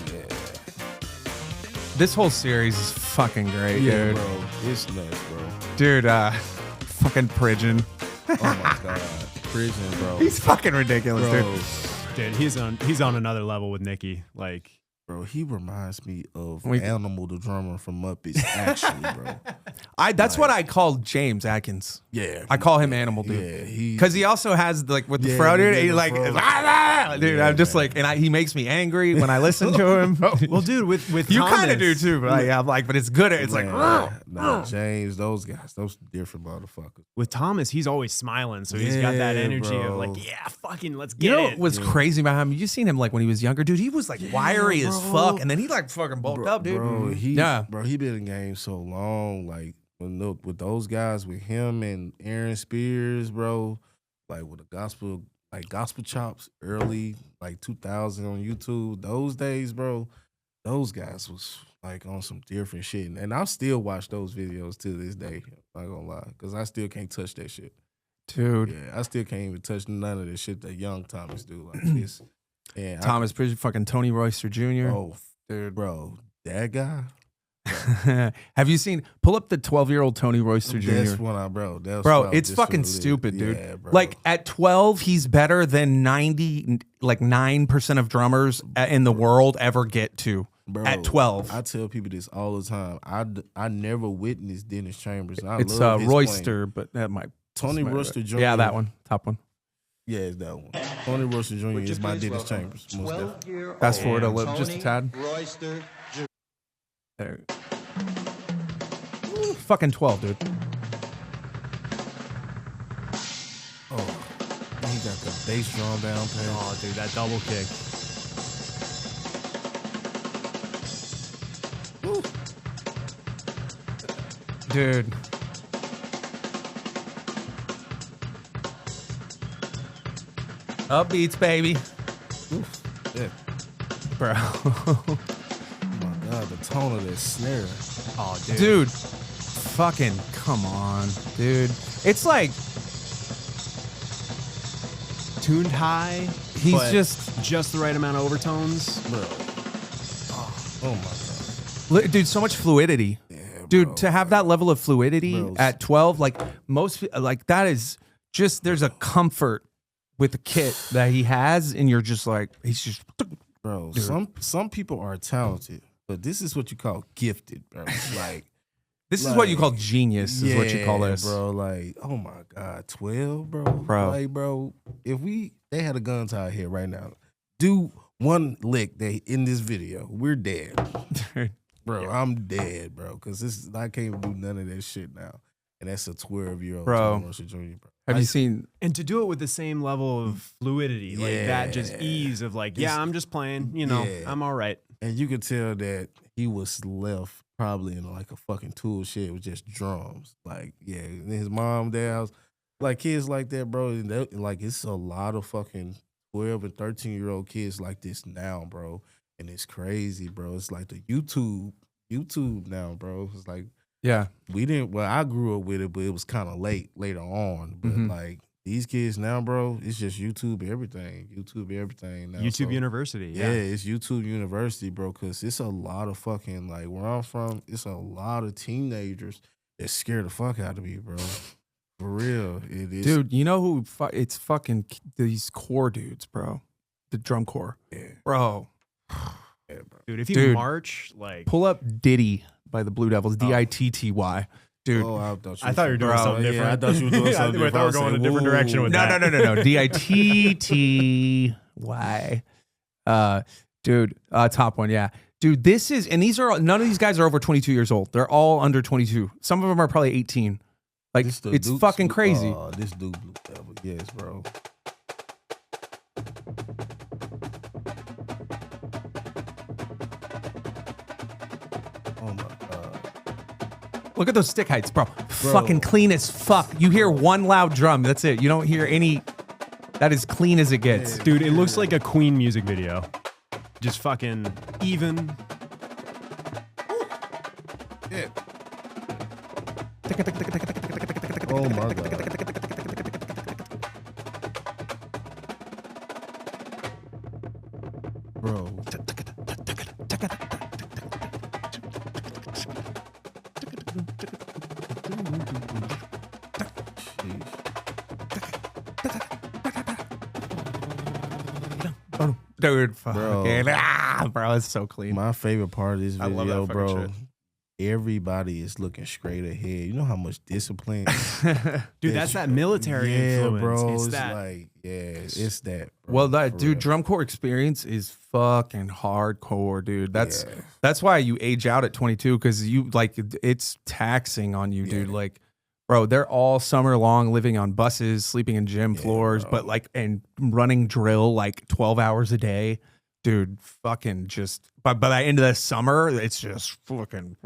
D: Yeah.
C: This whole series is fucking great, dude.
D: Bro. It's nuts, bro.
C: Dude, fucking Pridgeon.
D: Oh my God. Pridgeon, bro.
C: He's fucking ridiculous,
D: bro.
C: dude.
B: Dude, he's on another level with Nikki. Like,
D: Bro, he reminds me of Animal, the drummer from Muppets, actually, bro.
C: That's what I call James Atkins.
D: Yeah.
C: I call him Animal, dude.
D: Yeah,
C: because he also has like with the fro, dude. He like, dude. I'm just like, and he makes me angry when I listen to him.
B: Well, dude, with
C: you
B: Thomas,
C: kind of do too, but I'm like, but it's good. It's like,
D: no, James, those guys, those different motherfuckers.
B: with Thomas, he's always smiling, so he's got that energy of like, yeah, fucking, let's get
C: you know
B: it.
C: what's crazy about him? You seen him like when he was younger, dude. He was like wiry as fuck, and then he like fucking bulked up, dude.
D: Bro, he been in the game so long, like. With those guys, with him and Aaron Spears, bro, like with the gospel chops early, like 2000 on YouTube, those days, bro, those guys was like on some different shit. And I still watch those videos to this day, I'm not gonna lie, because I still can't touch that shit.
C: Dude.
D: Yeah, I still can't even touch none of the shit that young Thomas do like this. And
C: Thomas Bridges, fucking Tony Royster Jr.
D: Oh, dude, bro, that guy.
C: Have you seen? Pull up the 12-year-old Tony Royster Jr.
D: That's what I, bro.
C: It's fucking stupid, dude.
D: Yeah, bro.
C: Like at 12, he's better than 9% of drummers in the world ever get to.
D: Bro,
C: at 12,
D: I tell people this all the time. I never witnessed Dennis Chambers.
C: It's
D: love his
C: Royster,
D: playing.
C: but that might
D: Tony Royster Jr.
C: Yeah, that one, top one.
D: Yeah, it's that one. Tony Royster Jr. is my Dennis Chambers. Most definitely.
C: Fast forward a little, just a tad.
E: Royster Jr.
C: There. Ooh, fucking 12, dude.
D: Oh, he got the bass drum down pat.
B: Oh, dude, that double kick.
C: Woo. Dude. Upbeats, baby.
D: Oof. Yeah.
C: Bro.
D: The tone of that snare.
B: Oh, dude.
C: Dude, fucking come on, dude. It's like
B: tuned high.
C: He's
B: but
C: just
B: the right amount of overtones.
D: Bro. Oh my God.
C: Dude, so much fluidity.
D: Yeah,
C: dude,
D: bro,
C: to have that level of fluidity
D: Bro.
C: at 12, like most, like that is just, there's a comfort with the kit that he has, and you're just like, he's just.
D: Bro,
C: Dude.
D: some people are talented, but this is what you call gifted, bro. Like
C: This is what you call genius, is what you call this.
D: Bro, like, oh my God, 12, bro.
C: Bro.
D: Like, bro, if they had a gun to our head right now, do one lick in this video, we're dead. Bro, I'm dead, bro. Because I can't do none of that shit now. And that's a 12-year-old
C: Bro.
D: Russell Jr., bro.
C: Have you seen?
B: And to do it with the same level of fluidity, like that just ease of like, yeah, I'm just playing, I'm all right.
D: And you could tell that he was left probably in like a fucking tool shed with just drums. Like, yeah, and his mom, dad, house, like kids like that, bro. And like, it's a lot of fucking 12 and 13-year-old kids like this now, bro. And it's crazy, bro. It's like the YouTube now, bro. It's like,
C: Yeah.
D: I grew up with it, but it was kind of later on. But like these kids now, bro, it's just YouTube everything now.
B: YouTube
D: So,
B: University.
D: yeah, it's YouTube University, bro, because it's a lot of fucking, like, where I'm from, it's a lot of teenagers that scare the fuck out of me, bro. For real. It is.
C: Dude, you know who? It's fucking these core dudes, bro. The drum corps.
D: Yeah.
C: Bro.
D: Yeah, bro.
B: Dude, if you
C: Dude.
B: march, like.
C: Pull up Diddy by the Blue Devils. Ditty. Dude.
D: Oh,
B: I thought you were doing something different.
D: Yeah, I thought you were doing something
B: I
D: different.
B: thought we were going a different direction with that.
C: No. Ditty. Dude, top one, yeah. Dude, none of these guys are over 22 years old. They're all under 22. Some of them are probably 18. Like, it's fucking crazy.
D: Oh, this dude Blue Devil. Yes, bro. Oh my God.
C: Look at those stick heights, bro. Fucking clean as fuck. You hear one loud drum. That's it. You don't hear any. That is clean as it gets.
B: Dude, it looks like a Queen music video. Just fucking even.
D: Yeah. Oh my God. Bro.
C: Dude, fucking, bro, it's so clean.
D: My favorite part of this
C: I love
D: video,
C: that
D: bro.
C: fucking
D: Everybody is looking straight ahead. You know how much discipline,
B: Dude, that's that military influence.
D: bro.
B: It's
D: It's
B: that.
D: like, it's that. Bro,
C: Well, that
D: for
C: dude,
D: real.
C: drum corps experience is fucking hardcore, dude.
D: Yeah.
C: That's why you age out at 22 because you like it's taxing on you, dude.
D: Yeah.
C: Like, bro, they're all summer long living on buses, sleeping in gym floors,
D: bro.
C: but like and running drill like 12 hours a day, dude. Fucking just. But by the end of the summer, it's just fucking,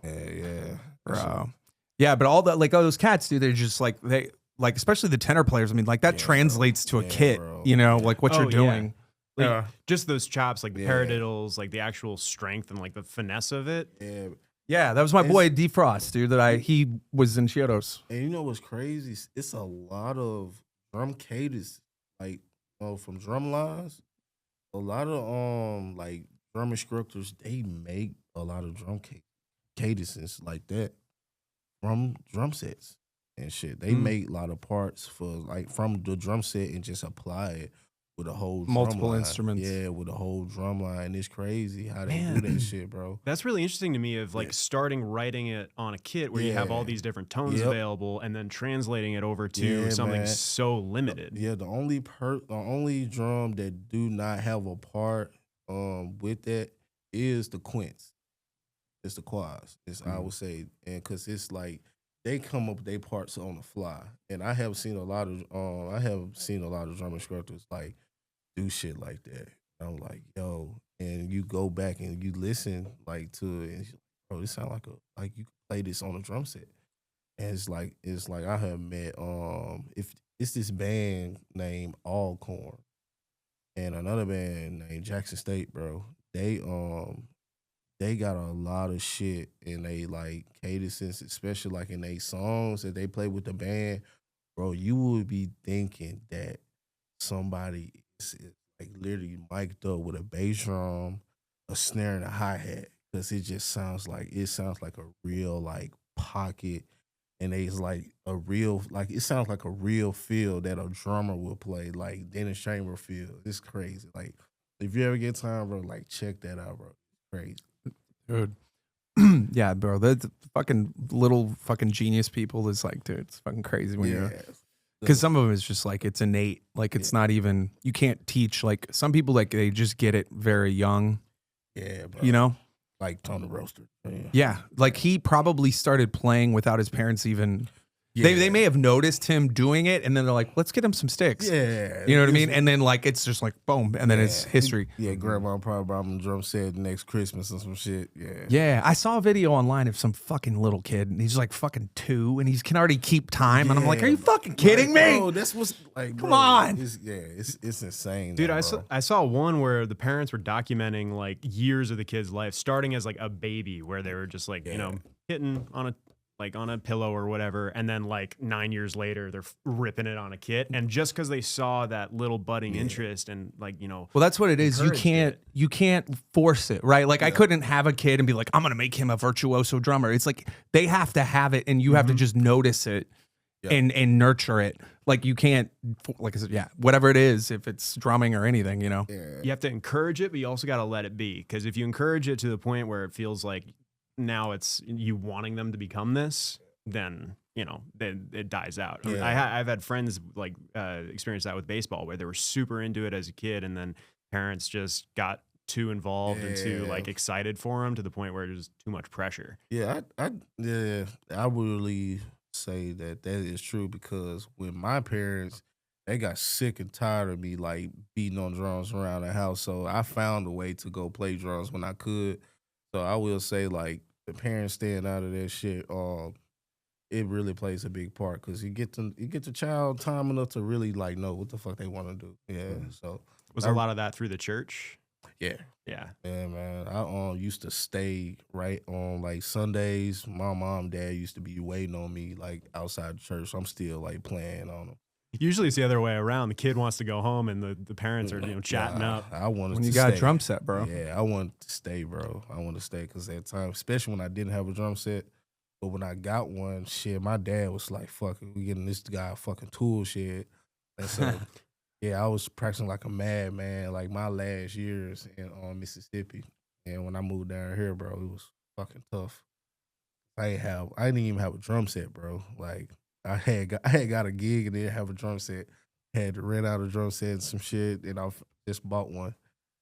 D: Yeah.
C: bro. Yeah, but all that like those cats, dude, they're just like they. Like especially the tenor players, I mean, like that
D: Yeah,
C: translates to a
D: yeah,
C: kit,
D: bro.
C: you know,
D: Yeah.
C: like what
B: Oh,
C: you're
B: yeah.
C: doing.
B: Like, just those chops, like the
D: Yeah.
B: paradiddles, like the actual strength and like the finesse of it.
D: Yeah.
C: Yeah, that was my boy Defrost, dude. He was in Chiodos.
D: And you know what's crazy? It's a lot of drum cadence, like from drum lines. A lot of like drum instructors, they make a lot of drum cadences like that from drum sets and shit. They make a lot of parts for like from the drum set and just apply it with a whole drum
C: Multiple
D: line.
C: instruments.
D: Yeah, with a whole drum line. It's crazy how they
B: Man.
D: do that shit, bro.
B: That's really interesting to me of like starting writing it on a kit where you have all
D: Yeah.
B: these different tones
D: Yep.
B: available and then translating it over to
D: Yeah,
B: something
D: man.
B: so limited.
D: Yeah, the only drum that do not have a part with that is the quints. It's the quads. I would say, and because it's like they come up with their parts on the fly, and I have seen a lot of drum instructors like do shit like that. I'm like, yo, and you go back and you listen like to it, and you're like, bro, this sound like you could play this on a drum set. And it's like I have met if it's this band named Allcorn and another band named Jackson State, bro. They got a lot of shit in they like cadences, especially like in they songs that they play with the band, bro. You would be thinking that somebody is like literally mic'd up with a bass drum, a snare, and a hi-hat, because it sounds like a real like pocket. And it's like it sounds like a real feel that a drummer will play, like Dennis Chamber feel. It's crazy. Like, if you ever get time, bro, like check that out, bro. It's crazy.
C: Dude. Yeah, bro. The fucking little fucking genius people is like, dude, it's fucking crazy when you're because some of them is just like it's innate. Like it's not even you can't teach. Like some people like they just get it very young.
D: Yeah, bro.
C: You know?
D: Like Tony Roaster.
C: Yeah. Like he probably started playing without his parents even.
D: Yeah.
C: They may have noticed him doing it, and then they're like, "Let's get him some sticks."
D: Yeah.
C: You know what I mean? And then like it's just like boom, and then it's history.
D: Yeah, grandma probably brought him a drum set next Christmas or some shit. Yeah.
C: Yeah, I saw a video online of some fucking little kid, and he's like fucking 2, and he can already keep time. And I'm like, "Are you fucking kidding me?"
D: Bro, that's what's like.
C: Come
D: bro,
C: on.
D: It's insane,
B: Dude,
D: now,
B: I saw one where the parents were documenting like years of the kid's life, starting as like a baby, where they were just like, you know, hitting on a pillow or whatever, and then like 9 years later they're ripping it on a kit, and just because they saw that little budding interest and like, you know,
C: Well, that's what it is. You can't force it, right? Like I couldn't have a kid and be like, I'm gonna make him a virtuoso drummer. It's like they have to have it, and you have to just notice it and nurture it. Like you can't, like I said, whatever it is, if it's drumming or anything, you know.
B: you have to encourage it, but you also got to let it be, because if you encourage it to the point where it feels like now it's you wanting them to become this, then you know then it dies out. I've had friends like experience that with baseball, where they were super into it as a kid, and then parents just got too involved and too like excited for them to the point where it was too much pressure.
D: I would really say that is true, because with my parents, they got sick and tired of me like beating on drums around the house, so I found a way to go play drums when I could. So I will say, like, the parents staying out of that shit, it really plays a big part, because you get the child time enough to really like know what the fuck they want to do. Yeah. So
B: Was a lot of that through the church?
D: Yeah, man. I used to stay right on like Sundays. My mom and dad used to be waiting on me like outside the church. So I'm still like playing on them.
B: Usually it's the other way around. The kid wants to go home, and the parents are chatting up.
D: I wanted
C: When
D: to
C: you got
D: stay.
C: a drum set, bro.
D: Yeah, I wanted to stay, bro. I wanted to stay, because at times, especially when I didn't have a drum set, but when I got one, shit, my dad was like, "Fuck it, we getting this guy a fucking tool shed." And so, Yeah, I was practicing like a madman, like my last years in Mississippi. And when I moved down here, bro, it was fucking tough. I didn't even have a drum set, bro. Like I had got a gig and didn't have a drum set. Had to rent out a drum set and some shit, and I just bought one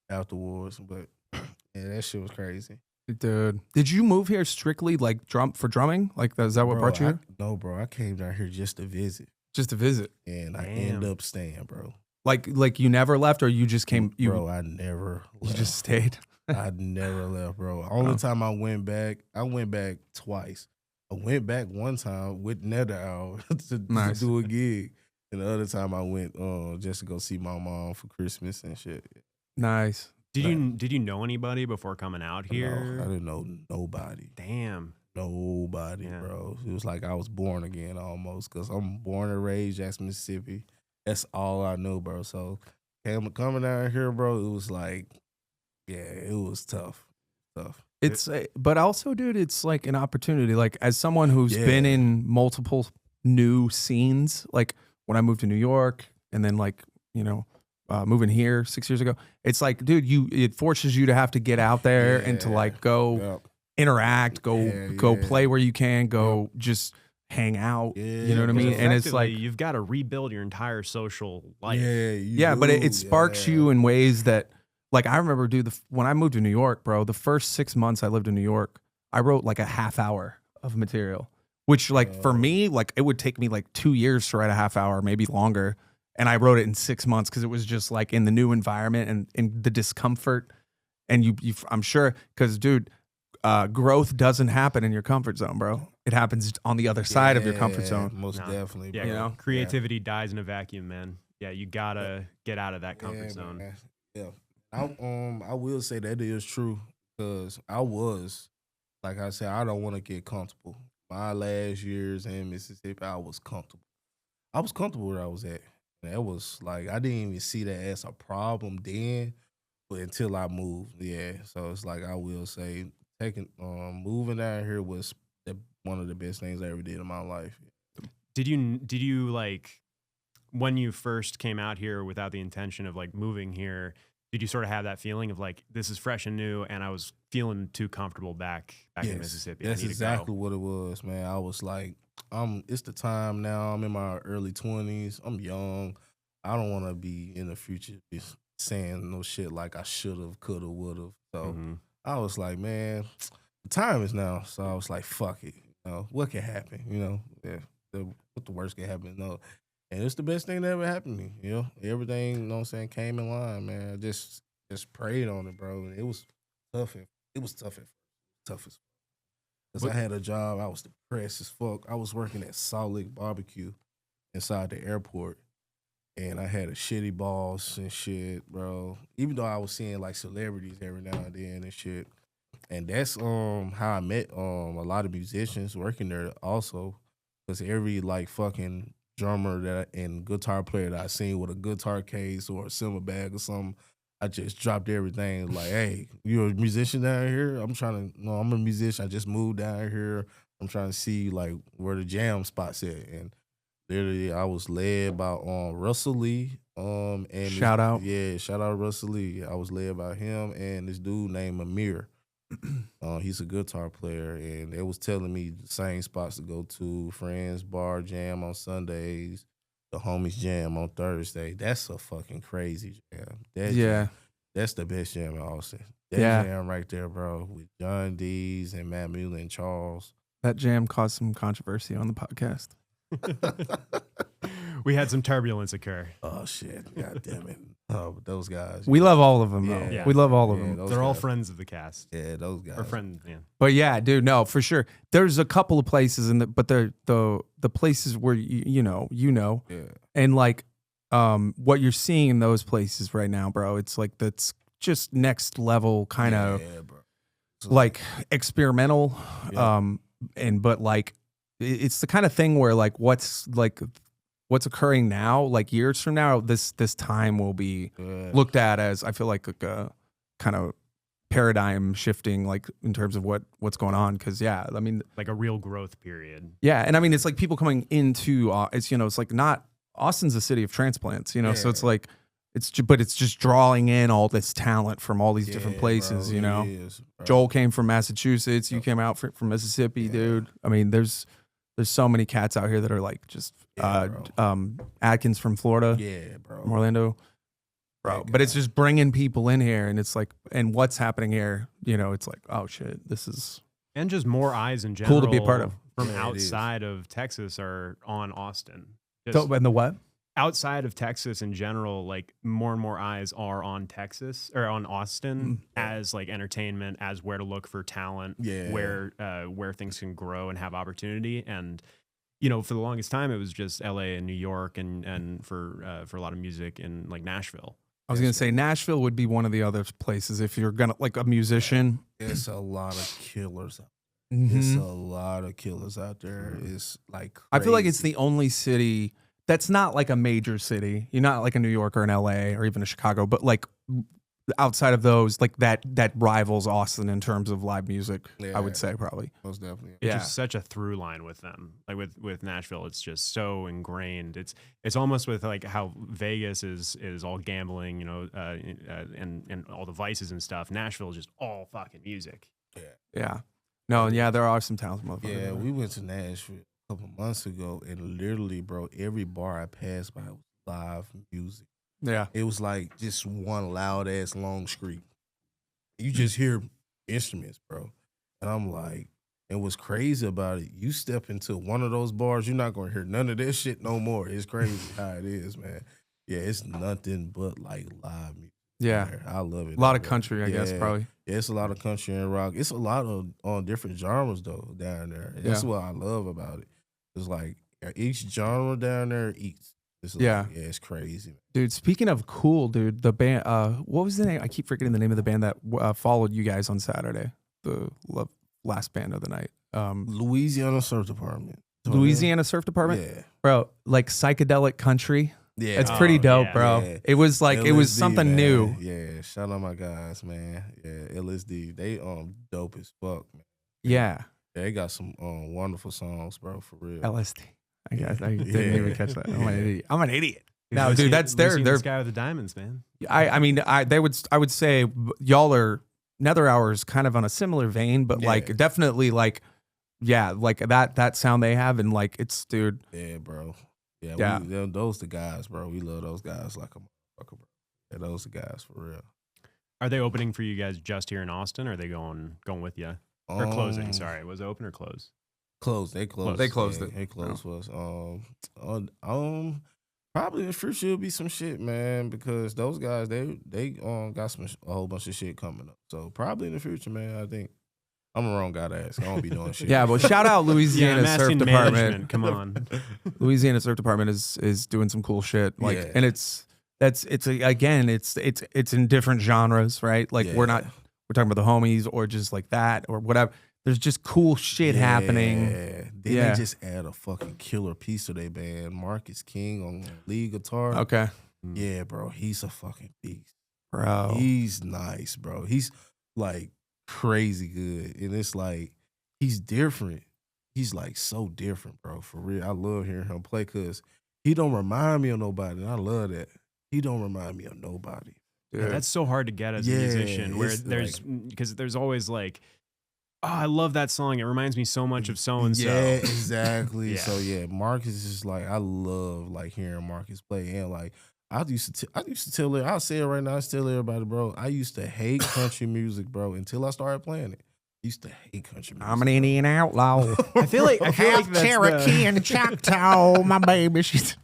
D: afterwards. But yeah, that shit was crazy.
C: Dude, did you move here strictly like for drumming? Like, is that what brought you here?
D: No, bro. I came down here just to visit.
C: Just to visit,
D: and I ended up staying, bro.
C: Like you never left, or you just came?
D: Bro, I never left.
C: You just stayed?
D: I never left, bro. Only time I went back twice. I went back one time with Nether Hour to do a gig. And the other time I went just to go see my mom for Christmas and shit.
C: Nice.
B: Did you know anybody before coming out here?
D: No, I didn't know nobody.
B: Damn.
D: Nobody, bro. It was like I was born again almost, because I'm born and raised Jackson, Mississippi. That's all I know, bro. So coming down here, bro, it was like, yeah, it was tough.
C: But also, dude, it's like an opportunity. Like, as someone who's been in multiple new scenes, like when I moved to New York and then like, you know, moving here 6 years ago, it's like, dude, it forces you to have to get out there and to like go interact, go play where you can, go just hang out. You know what I mean? And it's like
B: you've got to rebuild your entire social life.
C: But it sparks you in ways that, like, I remember, dude, when I moved to New York, bro, the first 6 months I lived in New York, I wrote like a half hour of material, which like for me, like it would take me like 2 years to write a half hour, maybe longer. And I wrote it in 6 months because it was just like in the new environment and in the discomfort. And I'm sure, because dude, growth doesn't happen in your comfort zone, bro. It happens on the other side of your comfort zone.
D: Most definitely, bro.
B: Yeah, you know? Creativity dies in a vacuum, man. Yeah, you gotta get out of that comfort zone.
D: Man. Yeah. I will say that is true, because I was, like I said, I don't want to get comfortable. My last years in Mississippi, I was comfortable. I was comfortable where I was at. And that was like, I didn't even see that as a problem then, but until I moved, So it's like, I will say, moving down here was one of the best things I ever did in my life.
B: Did you like, when you first came out here without the intention of like moving here, did you sort of have that feeling of like, this is fresh and new, and I was feeling too comfortable back in Mississippi?
D: That's exactly what it was, man. I was like, it's the time now. I'm in my early 20s. I'm young. I don't want to be in the future just saying no shit like I should have, could have, would have. So I was like, man, the time is now. So I was like, fuck it. You know, what can happen? You know, what the worst can happen? No. And it's the best thing that ever happened to me, you know? Everything, you know what I'm saying, came in line, man. I just prayed on it, bro. And it was tough. It was tough at first. Tough as fuck. Because I had a job. I was depressed as fuck. I was working at Salt Lake Barbecue inside the airport. And I had a shitty boss and shit, bro. Even though I was seeing, like, celebrities every now and then and shit. And that's how I met a lot of musicians working there also. Because every, like, fucking drummer and guitar player that I seen with a guitar case or a cymbal bag or something, I just dropped everything. Like, hey, you're a musician down here? I'm a musician. I just moved down here. I'm trying to see like where the jam spots at. And literally, I was led by Russell Lee. And
C: shout out
D: Russell Lee. I was led by him and this dude named Amir. He's a guitar player, and they was telling me the same spots to go to: Friends Bar Jam on Sundays, the Homies Jam on Thursday. That's a fucking crazy jam. That's the best jam in Austin. That jam right there, bro, with John Dees and Matt Mueller and Charles.
C: That jam caused some controversy on the podcast.
B: We had some turbulence occur.
D: Oh shit! God damn it! Oh, those guys.
C: We love all of them, though.
B: Yeah.
C: We love all of them.
B: They're all friends of the cast.
D: Yeah, those guys.
B: Or friends, yeah.
C: But yeah, dude, no, for sure. There's a couple of places but they're the places where you know.
D: Yeah.
C: And like what you're seeing in those places right now, bro, it's like that's just next level kind of like experimental.
D: Yeah.
C: But like it's the kind of thing where like what's occurring now, like years from now, this time will be looked at as, I feel like a kind of paradigm shifting, like in terms of what's going on. Cause I mean,
B: like a real growth period.
C: Yeah. And I mean, it's like people coming into, it's like not Austin's a city of transplants, you know, so
D: Yeah.
C: it's like but it's just drawing in all this talent from all these different places,
D: bro,
C: you know.
D: it is, bro.
C: Joel came from Massachusetts, you came out from Mississippi, dude. I mean, there's so many cats out here that are like just Atkins from Florida,
D: bro.
C: from Orlando. Bro, but it's just bringing people in here, and it's like, and what's happening here, you know, it's like, oh shit, this is
B: And just more eyes in general
C: cool to be a part of.
B: from
D: Yeah, it
B: outside of Texas are on Austin.
C: So, and the what?
B: Outside of Texas in general, like more and more eyes are on Texas or on Austin as like entertainment, as where to look for talent, where things can grow and have opportunity. And you know, for the longest time, it was just LA and New York, and for a lot of music in like Nashville.
C: I was gonna say Nashville would be one of the other places if you're gonna like a musician.
D: It's a lot of killers.
C: Mhm.
D: It's a lot of killers out there. It's like
C: I feel like it's
D: crazy.
C: the only city that's not like a major city. You're not like a New York or an LA or even a Chicago, but like outside of those, like that rivals Austin in terms of live music. I would say probably.
D: most definitely.
C: Yeah.
B: Just such a through line with them. Like with Nashville, it's just so ingrained. It's almost with like how Vegas is all gambling, you know, and all the vices and stuff. Nashville is just all fucking music.
C: Yeah. No, yeah, there are some talented motherfuckers.
D: Yeah, we went to Nashville a couple months ago, and literally, bro, every bar I passed by was live music.
C: Yeah.
D: It was like just one loud ass long scream. You just hear instruments, bro. And I'm like, and what's crazy about it, you step into one of those bars, you're not gonna hear none of this shit no more. It's crazy how it is, man. Yeah, it's nothing but like live music.
C: Yeah.
D: there. I love it.
C: A lot of country, I guess,
D: Yeah.
C: probably.
D: Yeah, it's a lot of country and rock. It's a lot of different genres though down there. And that's
C: Yeah.
D: what I love about it. It's like each genre down there eats. It's like,
C: Yeah.
D: it's crazy.
C: Dude, speaking of cool, dude, the band, what was the name? I keep forgetting the name of the band that followed you guys on Saturday. The last band of the night.
D: Louisiana Surf Department.
C: Louisiana Surf Department?
D: Yeah.
C: Bro, like psychedelic country.
D: Yeah.
C: It's pretty dope,
B: yeah.
C: bro.
D: Yeah.
C: It was like, it was
D: LSD,
C: something
D: man.
C: new.
D: Yeah. Shout out my guys, man. Yeah. LSD. They dope as fuck, man.
C: Yeah.
D: They got some wonderful songs, bro, for real.
C: LSD. I guess I didn't
D: Yeah.
C: even catch that. I'm an idiot. I'm an idiot. No,
B: Lucy-
C: dude, that's
B: Lucy in
C: their
B: the sky with the diamonds, man.
C: I mean, I would say y'all are Nether Hour is kind of on a similar vein, but like
D: Yeah.
C: definitely like, yeah, like that sound they have, and like it's, dude.
D: Yeah, bro. Yeah.
C: Yeah.
D: Those the guys, bro. We love those guys like a motherfucker, bro. Yeah, those the guys for real.
B: Are they opening for you guys just here in Austin, or are they going with you? Or closing, sorry. Was it open or close?
D: Closed. They closed.
C: They closed
D: Yeah,
C: it.
D: They closed for us. Probably in the future will be some shit, man, because those guys they got a whole bunch of shit coming up. So probably in the future, man. I think I'm the wrong guy to ask. I don't be doing shit.
C: Yeah, but shout out
B: Yeah,
C: Louisiana
B: I'm
C: Surf
B: asking
C: Department.
B: management. Come on.
C: Louisiana Surf Department is doing some cool shit. Like,
D: Yeah.
C: and it's in different genres, right? Like we're talking about the homies or just like that or whatever. There's just cool shit happening.
D: Then
C: Yeah.
D: they just add a fucking killer piece to their band. Marcus King on lead guitar.
C: Okay,
D: Yeah, bro. He's a fucking beast.
C: bro.
D: He's nice, bro. He's like crazy good. And it's like, he's different. He's like so different, bro. For real. I love hearing him play because he don't remind me of nobody. And I love that. He don't remind me of nobody.
B: Yeah, that's so hard to get as a
D: Yeah,
B: musician, where
D: it's
B: because there's always like, oh, I love that song. It reminds me so much of so and so.
D: Yeah, exactly.
B: Yeah.
D: So yeah, Marcus is like, I love like hearing Marcus play. And like, I used to tell her, I'll say it right now, I tell everybody, bro, I used to hate country music, bro, until I started playing it. I used to hate country music.
C: I'm an Indian outlaw.
B: I feel like that's
C: and Choctaw. My baby, she's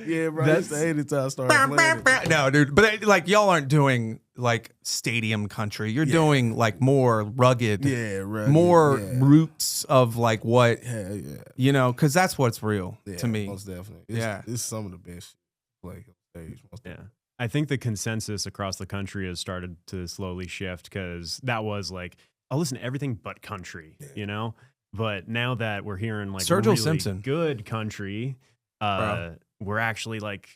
D: Yeah, bro. I used to hate it until I started playing it.
C: no, dude. But like y'all aren't doing like stadium country. You're doing like more rugged,
D: Yeah, right.
C: more
D: yeah.
C: roots of like what
D: Yeah, yeah.
C: you know, because that's what's real
D: Yeah,
C: to me.
D: most definitely. It's,
C: Yeah.
D: it's some of the best shit like on stage. Most
B: Yeah.
D: definitely.
B: I think the consensus across the country has started to slowly shift, because that was like, I'll listen to everything but country, you know? But now that we're hearing like
C: Sergio
B: really
C: Simpson.
B: good country,
C: Bro.
B: we're actually like,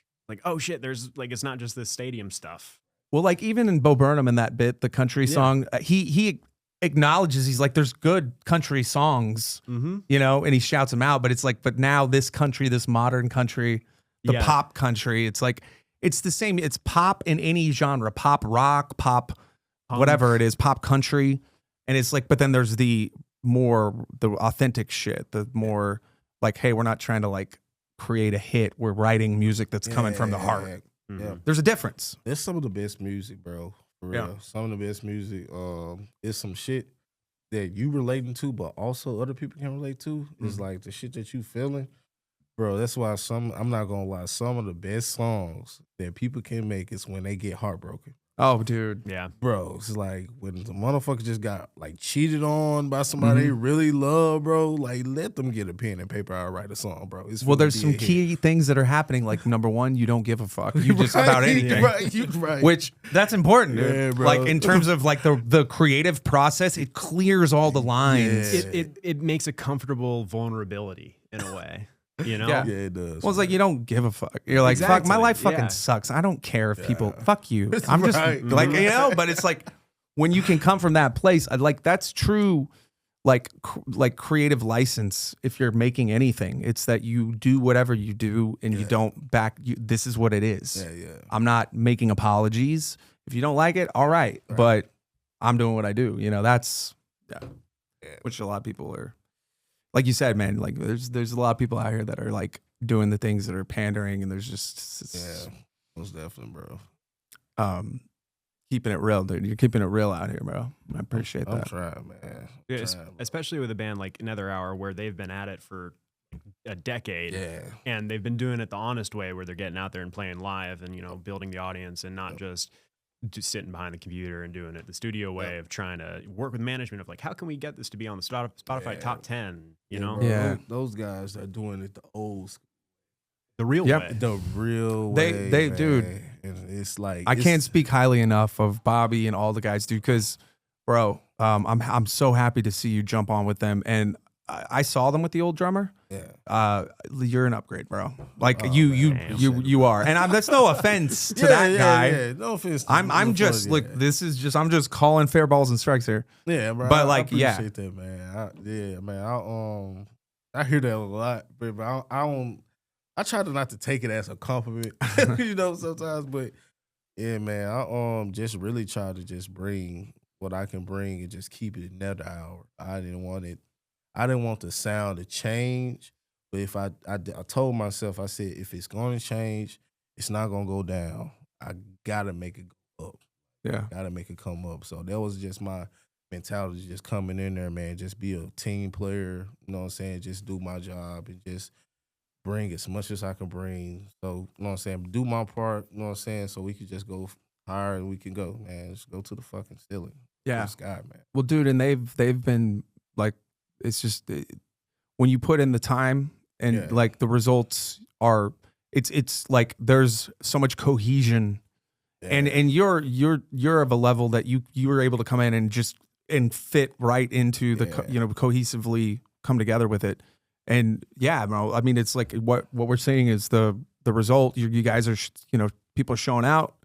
B: oh shit, there's like, it's not just this stadium stuff.
C: Well, like even in Bo Burnham in that bit, the country song, he acknowledges, he's like, there's good country songs,
B: Mm-hmm.
C: you know, and he shouts them out. But it's like, but now this country, this modern country, the pop country. It's like it's the same. It's pop in any genre, pop rock, pop whatever it is, pop country, and it's like. But then there's the authentic shit, the more like, hey, we're not trying to like create a hit. We're writing music that's coming from the heart.
D: Yeah.
C: There's a difference.
D: There's some of the best music, bro. For real.
C: Yeah.
D: Some of the best music. It's some shit that you relating to, but also other people can relate to. It's like the shit that you feeling. Bro, that's why I'm not gonna lie, some of the best songs that people can make is when they get heartbroken.
C: Oh, dude.
B: Yeah.
D: Bro, it's like when the motherfucker just got like cheated on by somebody they really love, bro. Like, let them get a pen and paper out and write a song, bro.
C: Well, there's some key things that are happening. Like, number one, you don't give a fuck. You just about anything.
D: Right.
C: Which, that's important, dude.
D: Yeah, bro.
C: Like, in terms of like the creative process, it clears all the lines.
B: Yeah. It makes a comfortable vulnerability in a way. You know?
C: Yeah.
D: Yeah, it does.
C: Well, it's like you don't give a fuck. You're like, fuck, my life fucking
B: Yeah.
C: sucks. I don't care if people fuck you. I'm just
D: Right.
C: like, you know, but it's like when you can come from that place, I like that's true like creative license if you're making anything. It's that you do whatever you do and you don't back you this is what it is.
D: Yeah.
C: I'm not making apologies. If you don't like it, all right. But I'm doing what I do. You know, that's which a lot of people are. Like you said, man, like there's a lot of people out here that are like doing the things that are pandering, and there's just
D: most definitely, bro.
C: Keeping it real, dude. You're keeping it real out here, bro. I appreciate that.
D: I'm trying, man.
B: Yeah, especially with a band like Nether Hour, where they've been at it for a decade, and they've been doing it the honest way, where they're getting out there and playing live, and building the audience, and not just sitting behind the computer and doing it the studio way of trying to work with management of like, how can we get this to be on the Spotify top 10, you know?
D: Bro,
C: Yeah.
D: Those guys are doing it the old school.
B: The real way.
D: The real way.
C: They
D: man.
C: dude.
D: And it's like
C: I can't speak highly enough of Bobby and all the guys, dude, because bro, I'm so happy to see you jump on with them. And I saw them with the old drummer.
D: Yeah.
C: You're an upgrade, bro. Like you are. And that's no offense to that guy.
D: Yeah. No offense.
C: I'm just look. This is just I'm just calling fair balls and strikes here.
D: Yeah, bro.
C: But like,
D: I appreciate that, man. I hear that a lot, but I try to not to take it as a compliment, sometimes. But yeah, man, I just really try to just bring what I can bring and just keep it Nether Hour. I didn't want the sound to change, but if I told myself, I said, if it's going to change, it's not going to go down. I got to make it go up.
C: Yeah.
D: Got to make it come up. So that was just my mentality, just coming in there, man, just be a team player, you know what I'm saying, just do my job and just bring as much as I can bring. So, you know what I'm saying, do my part, you know what I'm saying, so we could just go higher and we can go, man. Just go to the fucking ceiling.
C: Yeah.
D: To the sky, man.
C: Well, dude, and they've been like, it's just when you put in the time and like the results are, it's like there's so much cohesion, and you're of a level that you were able to come in and fit right into the cohesively come together with it, and bro. I mean, it's like what we're saying is the result. You guys are people are showing out,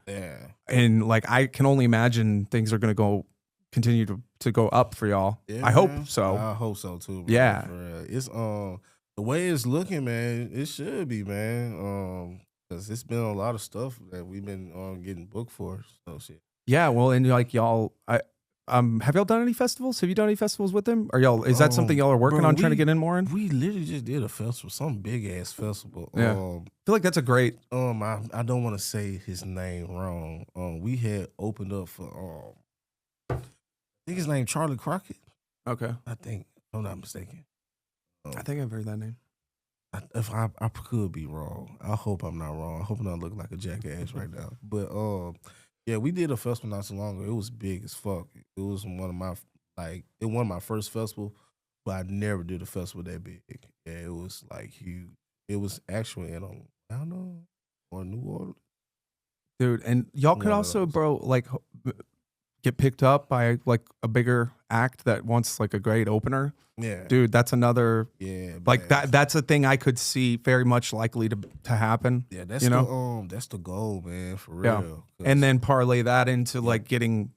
C: and like I can only imagine things are going to continue to go up for y'all. I hope so.
D: I hope so too, bro.
C: Yeah.
D: It's the way it's looking, man, it should be, man. Cause it's been a lot of stuff that we've been getting booked for. So shit.
C: Yeah, well, and like y'all, have y'all done any festivals? Have you done any festivals with them? Or y'all, is that something y'all are working on trying to get in more in?
D: We literally just did a festival, some big ass festival.
C: Yeah. I feel like that's a great.
D: I don't want to say his name wrong. We had opened up for I think his name Charlie Crockett.
C: Okay.
D: I think, if I'm not mistaken.
C: I think I've heard that name.
D: If I could be wrong. I hope I'm not wrong. I hope I'm not looking like a jackass right now. But yeah, we did a festival not so long ago. It was big as fuck. It was one of my first festival, but I never did a festival that big. Yeah, it was like huge. It was actually in Atlanta or New Orleans.
C: Dude, and y'all could also, bro, like get picked up by like a bigger act that wants like a great opener.
D: Yeah.
C: Dude, that's another like
D: man.
C: that's a thing I could see very much likely to happen.
D: Yeah, that's that's the goal, man, for real.
C: Yeah. And then parlay that into like getting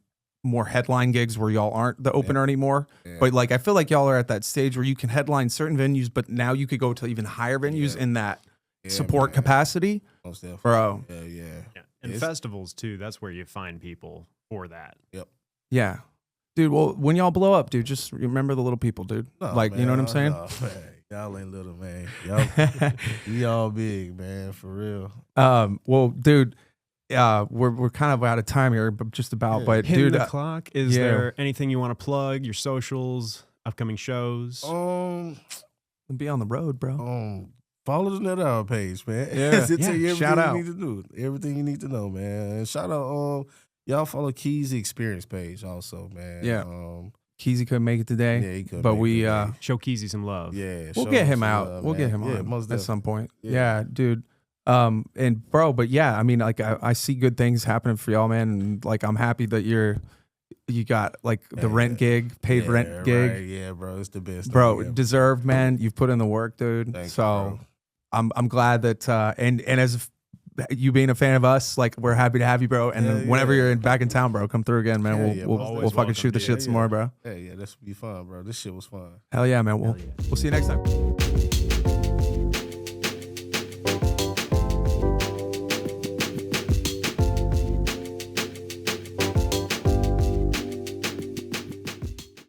C: more headline gigs where y'all aren't the opener anymore. Yeah. But like I feel like y'all are at that stage where you can headline certain venues, but now you could go to even higher venues in that support
D: man.
C: capacity,
D: Most definitely.
C: bro.
D: Yeah.
B: Yeah. And
D: It's-
B: festivals too. That's where you find people for that.
C: Yeah. Dude, well, when y'all blow up, dude, just remember the little people, dude.
D: No,
C: like, you know what I'm saying?
D: No, man. Y'all ain't little, man. We all big, man, for real.
C: Well, dude, we're kind of out of time here, but just about.
D: Yeah.
C: But
B: Hitting
C: dude,
B: the clock. Is
C: yeah.
B: there anything you want to plug? Your socials, upcoming shows.
C: be on the road, bro.
D: Follow the Nether Hour page, man.
C: Yeah.
D: It'll tell you everything
C: Shout out.
D: you need to do. Everything you need to know, man. And shout out, y'all follow Key's Experience page also, man.
C: Yeah. Keezy couldn't make it today.
D: Yeah, he couldn't
C: but
D: make
C: we
D: it today.
B: Show Keezy some love.
D: Yeah,
C: we'll
D: show
C: get him
D: some
C: out.
D: love,
C: We'll get
D: man.
C: him
D: Yeah,
C: on
D: most
C: at some
D: definitely.
C: point.
D: Yeah.
C: Yeah, dude. And bro, but yeah, I mean, like I see good things happening for y'all, man. And like I'm happy that you got like the rent gig, paid
D: Yeah,
C: rent gig.
D: Right. Yeah, bro, it's the best.
C: Bro,
D: thing ever.
C: deserved, man. You've put in the work, dude.
D: Thank you,
C: so
D: bro.
C: I'm glad that and as you being a fan of us, like we're happy to have you, bro. And then whenever you're back in town, bro, come through again, man.
D: Yeah,
C: we'll
D: most
C: we'll fucking shoot the shit some more, bro.
D: Yeah, this would be fun, bro. This shit was fun.
C: Hell yeah, man. We'll see you next time.